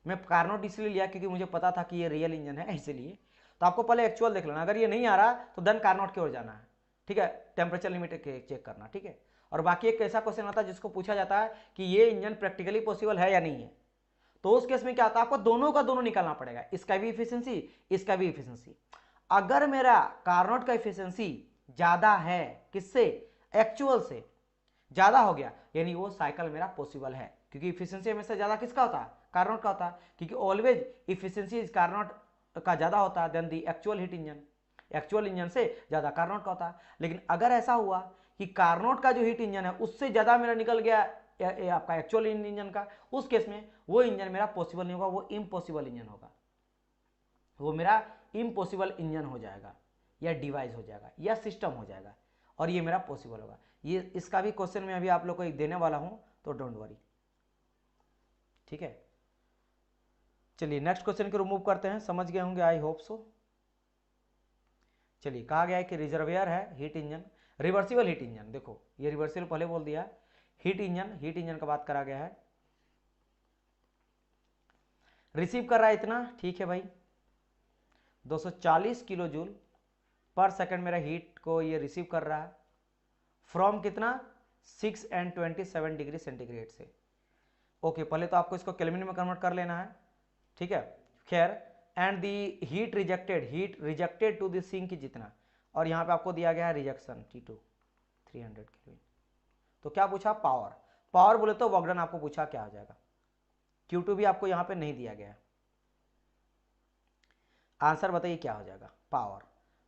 मैं कार्नोट इसलिए लिया क्योंकि मुझे पता था कि ये रियल इंजन है इसलिए, तो आपको पहले एक्चुअल देख लेना, अगर ये नहीं आ रहा तो देन कार्नोट की ओर जाना है, ठीक है, टेम्परेचर लिमिट चेक करना, ठीक है। और बाकी एक ऐसा क्वेश्चन आता है जिसको पूछा जाता है कि ये इंजन प्रैक्टिकली पॉसिबल है या नहीं है, तो उस केस में क्या आता है आपको दोनों का दोनों निकालना पड़ेगा, इसका भी इफिशिएंसी इसका भी इफिशिएंसी। अगर मेरा कार्नोट का इफिशिएंसी ज्यादा है किससे, एक्चुअल से ज्यादा हो गया, यानी वो साइकिल मेरा पॉसिबल है, क्योंकि इफिशिएंसी हमेशा ज्यादा किसका होता है कार्नोट का होता है, क्योंकि ऑलवेज इफिशिएंसी इज कार्नोट का ज्यादा होता है then the actual heat engine, actual engine से ज्यादा कार्नोट का होता है। लेकिन अगर ऐसा हुआ कि कार्नोट का जो हीट इंजन है उससे ज्यादा मेरा निकल गया आपका एक्चुअल इंजन का, उस केस में वो इंजन मेरा पॉसिबल नहीं होगा, वो इम्पॉसिबल इंजन होगा, वो मेरा इम्पॉसिबल इंजन हो जाएगा या डिवाइस हो जाएगा या सिस्टम हो जाएगा, और ये मेरा पॉसिबल होगा। ये इसका भी क्वेश्चन मैं अभी आप लोग को एक देने वाला हूं, तो डोंट वरी, ठीक है। चलिए नेक्स्ट क्वेश्चन को रिमूव करते हैं, समझ गए होंगे आई होप सो। चलिए कहा गया है कि रिजर्वियर है heat engine, reversible heat engine, देखो ये रिवर्सिबल पहले बोल दिया, हीट इंजन का बात करा गया है, रिसीव कर रहा है इतना, ठीक है भाई 240 किलो जूल पर सेकंड मेरा हीट को ये रिसीव कर रहा है, फ्रॉम कितना 6 एंड 27 डिग्री सेंटीग्रेड से। ओके पहले तो आपको इसको केल्विन में कन्वर्ट कर लेना है, ठीक है। खैर and the heat rejected to the sink जितना, और यहाँ पे आपको दिया गया है रिजेक्शन T2 300 केल्विन। तो क्या पूछा? पावर। पावर बोले तो वर्क डन आपको पूछा क्या हो जाएगा। Q2 भी आपको यहाँ पे नहीं दिया गया है। आंसर बताइए क्या हो जाएगा। पावर।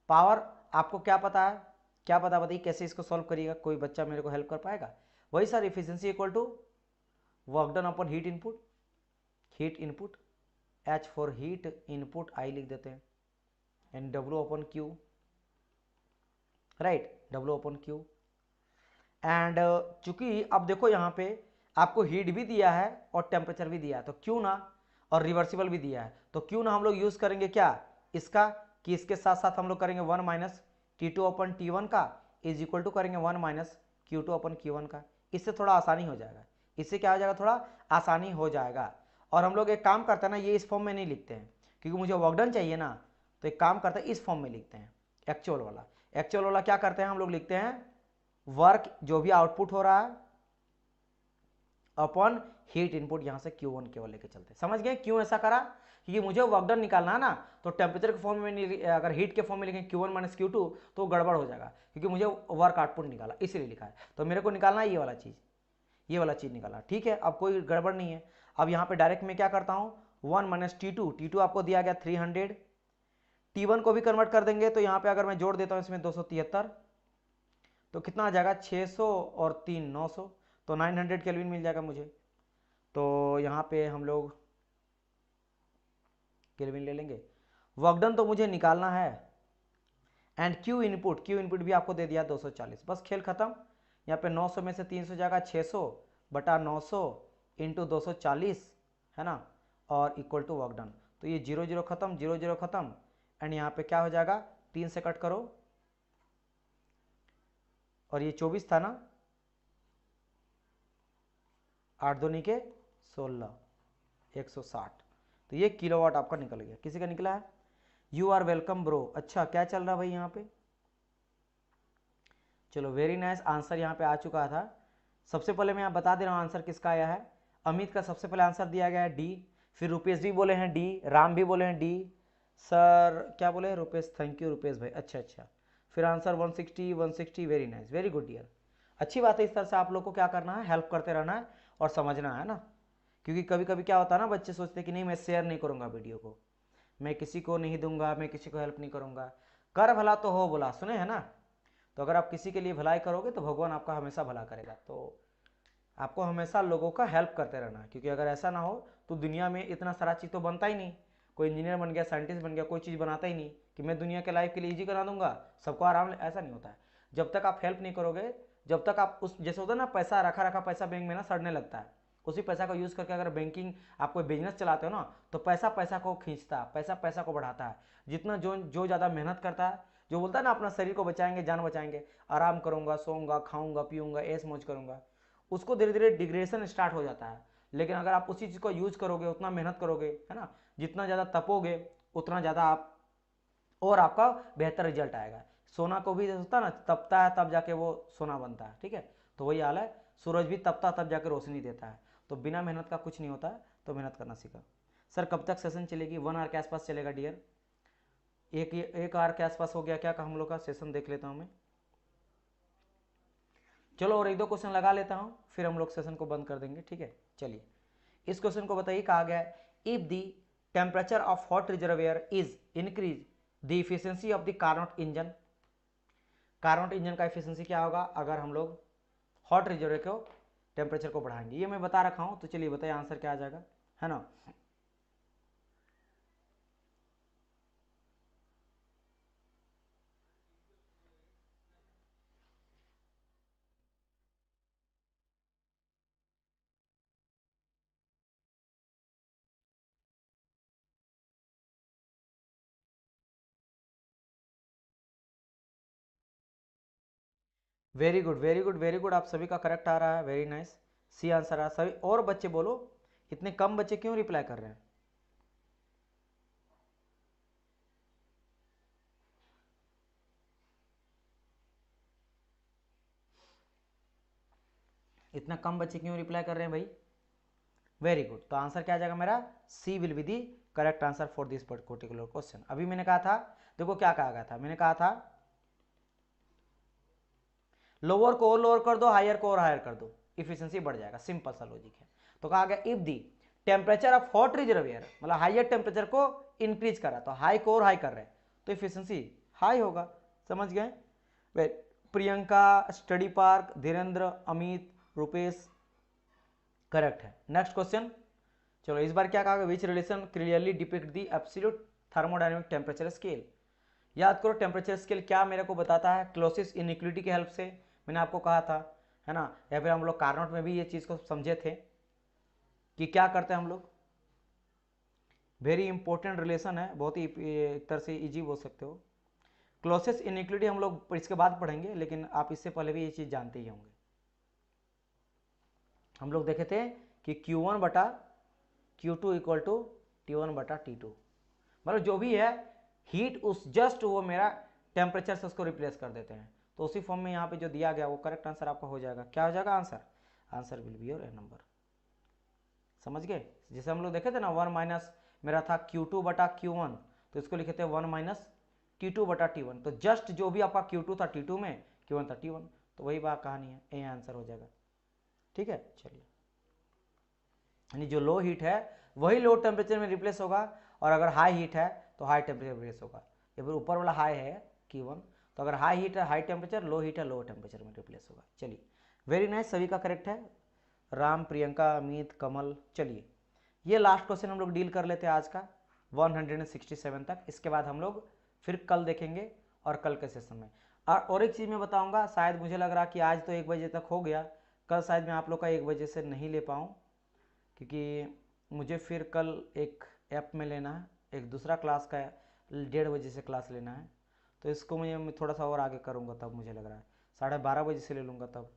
पावर आपको क्या पता है? क्या पता बताइए कैसे इसको सॉल्व करिएगा, कोई बच्चा मेरे को हेल्प कर पाएगा? वही sir, efficiency equal to work done upon heat input. Heat input H for heat input I लिख देते हैं, and W upon Q, right, W upon Q। And चूंकि अब देखो यहाँ पे आपको हीट भी दिया है और टेम्परेचर भी दिया है, तो क्यों ना, और रिवर्सिबल भी दिया है, तो क्यों ना हम लोग यूज करेंगे क्या इसका, कि इसके साथ साथ हम लोग करेंगे 1 माइनस T2 अपन T1 का इज इक्वल टू करेंगे 1 माइनस Q2 अपन Q1 का। इससे थोड़ा आसानी हो जाएगा, इससे क्या हो जाएगा, थोड़ा आसानी हो जाएगा। और हम लोग एक काम करते हैं ना, ये इस फॉर्म में नहीं लिखते हैं क्योंकि मुझे वर्क डन चाहिए ना, तो एक काम करते हैं इस फॉर्म में लिखते हैं, एक्चुअल वाला। एक्चुअल वाला क्या करते हैं हम लोग, लिखते हैं वर्क जो भी आउटपुट हो रहा है अपॉन हीट इनपुट, यहां से Q1 केवल लेके चलते। समझ गए क्यों ऐसा करा? क्योंकि मुझे वर्क डन निकालना है ना, तो टेम्परेचर के फॉर्म में नहीं, अगर हीट के फॉर्म में लिखें Q1 माइनस Q2 तो गड़बड़ हो जाएगा, क्योंकि मुझे वर्क आउटपुट निकाला इसीलिए लिखा है। तो मेरे को निकालना है ये वाला चीज, ये वाला चीज निकाला, ठीक है। अब कोई गड़बड़ नहीं है। अब यहाँ पे डायरेक्ट में क्या करता हूँ, 1 माइनस T2 आपको दिया गया 300, T1 को भी कन्वर्ट कर देंगे, तो यहाँ पे अगर मैं जोड़ देता हूँ इसमें 273, तो कितना आ जाएगा 600 और 3 900, तो 900 केल्विन मिल जाएगा मुझे। तो यहाँ पे हम लोग केल्विन ले लेंगे। वर्क डन तो मुझे निकालना है, एंड Q इनपुट भी आपको दे दिया 240, बस खेल खत्म। यहाँ पे 900 में से 300 जाएगा 600 बटा 900 इंटू 240, है ना, और इक्वल टू वर्क डन। तो ये 0 0 खत्म, 0 0 खत्म, एंड यहाँ पे क्या हो जाएगा, 3 से कट करो, और ये 24 था ना, 8 2 के 16, 160, तो ये किलोवाट आपका निकल गया। किसी का निकला है? You are welcome bro. अच्छा क्या चल रहा है भाई यहाँ पे? चलो वेरी नाइस, आंसर यहाँ पे आ चुका था। सबसे पहले मैं यहाँ बता दे रहा हूँ आंसर किसका आया है। अमित का सबसे पहले आंसर दिया गया है डी, फिर रुपेश भी बोले हैं डी, राम भी बोले हैं डी, सर क्या बोले रुपेश, थैंक यू रुपेश भाई, अच्छा अच्छा। फिर answer 160 160, very nice, very good dear. अच्छी बात है, इस तरह से आप लोग को क्या करना है, हेल्प करते रहना है और समझना है ना, क्योंकि कभी कभी क्या होता है ना, बच्चे सोचते हैं कि नहीं मैं शेयर नहीं करूँगा वीडियो को, मैं किसी को नहीं दूंगा, मैं किसी को हेल्प नहीं करूँगा। कर भला तो हो भला, सुने हैं ना। तो अगर आप किसी के लिए भलाई करोगे तो भगवान आपका हमेशा भला करेगा। तो आपको हमेशा लोगों का हेल्प करते रहना है, क्योंकि अगर ऐसा ना हो तो दुनिया में इतना सारा चीज़ तो बनता ही नहीं। कोई इंजीनियर बन गया, साइंटिस्ट बन गया, कोई चीज़ बनाता ही नहीं कि मैं दुनिया के लाइफ के लिए ईजी करा दूंगा, सबको आराम, ऐसा नहीं होता है। जब तक आप हेल्प नहीं करोगे, जब तक आप उस, जैसे होता है ना पैसा रखा रखा पैसा बैंक में ना सड़ने लगता है, उसी पैसा को यूज़ करके अगर बैंकिंग आप कोई बिजनेस चलाते हो ना, तो पैसा पैसा को खींचता है, पैसा पैसा को बढ़ाता है। जितना जो जो ज़्यादा मेहनत करता है, जो बोलता है ना अपना शरीर को बचाएंगे, जान बचाएंगे, आराम करूंगा, सोऊंगा, खाऊंगा, पीऊंगा, ऐश मौज करूंगा, उसको धीरे धीरे डिग्रेडेशन स्टार्ट हो जाता है। लेकिन अगर आप उसी चीज़ को यूज करोगे, उतना मेहनत करोगे, है ना, जितना ज़्यादा तपोगे उतना ज़्यादा आप, और आपका बेहतर रिजल्ट आएगा। सोना को भी होता है ना, तपता है तब जाके वो सोना बनता है, ठीक है। तो वही हाल है, सूरज भी तपता तब जाके रोशनी देता है। तो बिना मेहनत का कुछ नहीं होता है, तो मेहनत करना सीखा। सर कब तक सेशन चलेगी? 1 आवर के आसपास चलेगा डियर। एक आवर के आसपास हो गया क्या हम लोग का सेशन, देख लेता हूँ मैं। चलो और एक दो क्वेश्चन लगा लेता हूँ, फिर हम लोग सेशन को बंद कर देंगे, ठीक है। चलिए इस क्वेश्चन को बताइए, कहा गया है if the temperature of hot reservoir is increase the efficiency of the Carnot engine. Carnot engine का इफिशियंसी क्या होगा अगर हम लोग हॉट रिजर्वेयर को टेम्परेचर को बढ़ाएंगे? ये मैं बता रखा हूँ, तो चलिए बताइए आंसर क्या आ जाएगा, है ना। Very good very good very good, आप सभी का करेक्ट आ रहा है, वेरी नाइस। सी आंसर आ सभी। और बच्चे बोलो, इतने कम बच्चे क्यों रिप्लाई कर रहे हैं? इतना कम बच्चे क्यों रिप्लाई कर रहे हैं भाई? वेरी गुड, तो आंसर क्या आ जाएगा मेरा, C will be the correct answer for this particular question. अभी मैंने कहा था, देखो क्या कहा गया था, मैंने कहा था लोअर को और लोअर कर दो, हायर को और हायर कर दो, इफिशिएंसी बढ़ जाएगा, सिंपल सा लॉजिक है। तो कहा गया if the temperature of hot reservoir, मतलब हायर टेम्परेचर को इंक्रीज कर रहा है, तो हाई को और हाई कर रहे हैं तो इफिशिएंसी हाई होगा। समझ गए? Priyanka, study park, Dhirendra, Amit, Rupesh correct है। नेक्स्ट क्वेश्चन, चलो इस बार क्या कहा, which relation clearly depict the absolute thermodynamic temperature scale. याद करो टेम्परेचर स्केल क्या मेरे को बताता है, क्लोसिस इनइक्विलिटी की हेल्प से, मैंने आपको कहा था, है ना, या फिर हम लोग कार्नोट में भी ये चीज़ को समझे थे कि क्या करते हैं हम लोग। वेरी इंपॉर्टेंट रिलेशन है, बहुत ही एक तरह से इजी बोल सकते हो। क्लोसिस इनइक्विलिटी हम लोग इसके बाद पढ़ेंगे, लेकिन आप इससे पहले भी ये चीज़ जानते ही होंगे। हम लोग देखे थे कि Q1 बटा Q2 इक्वल टू T1 बटा T2, मतलब जो भी है हीट उस जस्ट वो मेरा टेम्परेचर से उसको रिप्लेस कर देते हैं, तो उसी फॉर्म में यहाँ पे जो दिया गया वो करेक्ट आंसर आपका हो जाएगा। क्या हो जाएगा answer? Answer will be your A number. समझ गए? जैसे हम लोग देखे थे ना, 1 माइनस मेरा था Q2 बटा Q1, तो इसको लिखे थे 1 माइनस T2 बटा T1, तो जस्ट जो भी आपका Q2 था T2 में, Q1 था T1, तो वही बात कहानी है, ये आंसर हो जाएगा। ठीक है, चलिए, यानी जो लो हीट है वही लो टेम्परेचर में रिप्लेस होगा, और अगर हाई हीट है तो हाई टेम्परेचर रिप्लेस होगा। ये फिर ऊपर वाला हाई है Q1, तो अगर हाई हीट है हाई टेम्परेचर, लो हीट है लो टेम्परेचर में रिप्लेस होगा। चलिए, वेरी नाइस, सभी का करेक्ट है, राम, प्रियंका, अमित, कमल। चलिए, ये लास्ट क्वेश्चन हम लोग डील कर लेते हैं आज का 167 तक, इसके बाद हम लोग फिर कल देखेंगे और कल के सेशन में। और एक चीज़ मैं बताऊंगा, शायद मुझे लग रहा कि आज तो 1 बजे तक हो गया, कल शायद मैं आप लोग का 1 बजे से नहीं ले पाऊँ, क्योंकि मुझे फिर कल एक ऐप में लेना है, एक दूसरा क्लास का 1:30 बजे से क्लास लेना है, तो इसको मैं थोड़ा सा और आगे करूँगा, तब मुझे लग रहा है 12:30 बजे से ले लूँगा, तब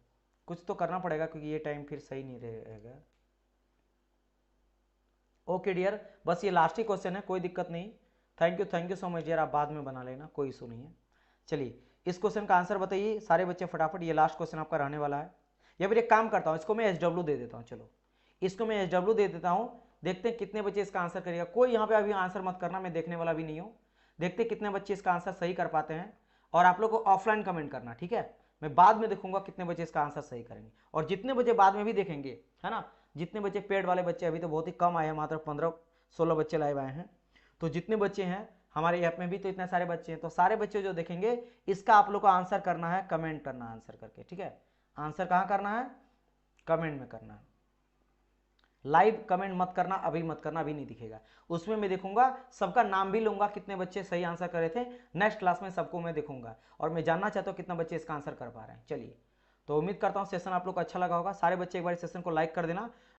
कुछ तो करना पड़ेगा क्योंकि ये टाइम फिर सही नहीं रहेगा। ओके डियर, बस ये लास्ट ही क्वेश्चन है, कोई दिक्कत नहीं। Thank you so much dear, आप बाद में बना लेना, कोई इशू नहीं है। चलिए, इस क्वेश्चन का आंसर बताइए सारे बच्चे फटाफट, ये लास्ट क्वेश्चन आपका रहने वाला है। या फिर एक काम करता हूँ, इसको मैं SW दे देता हूँ, चलो इसको मैं SW दे देता हूँ, देखते हैं कितने बच्चे इसका आंसर करेगा। कोई यहाँ पे अभी आंसर मत करना, मैं देखने वाला भी नहीं हूँ। देखते कितने बच्चे इसका आंसर सही कर पाते हैं, और आप लोग को ऑफलाइन कमेंट करना, ठीक है? मैं बाद में देखूंगा कितने बच्चे इसका आंसर सही करेंगे, और जितने बच्चे बाद में भी देखेंगे, है ना, जितने बच्चे पेड वाले बच्चे अभी तो बहुत ही कम आए हैं, मात्र 15-16 बच्चे लाइव आए हैं, तो जितने बच्चे हैं हमारे ऐप में भी तो इतने सारे बच्चे हैं, तो सारे बच्चे जो देखेंगे इसका आप लोग को आंसर करना है, कमेंट करना है आंसर करके, ठीक है? आंसर कहाँ करना है? कमेंट में करना है। लाइव कमेंट मत करना, अभी मत करना, अभी नहीं दिखेगा, उसमें मैं देखूंगा, सबका नाम भी लूंगा, कितने बच्चे सही आंसर करे थे, नेक्स्ट क्लास में सबको मैं देखूंगा, और मैं जानना चाहता हूँ कितना बच्चे इसका आंसर कर पा रहे हैं। चलिए, तो उम्मीद करता हूँ सेशन आप लोग को अच्छा लगा होगा, सारे बच्चे एक बार सेशन को लाइक कर देना।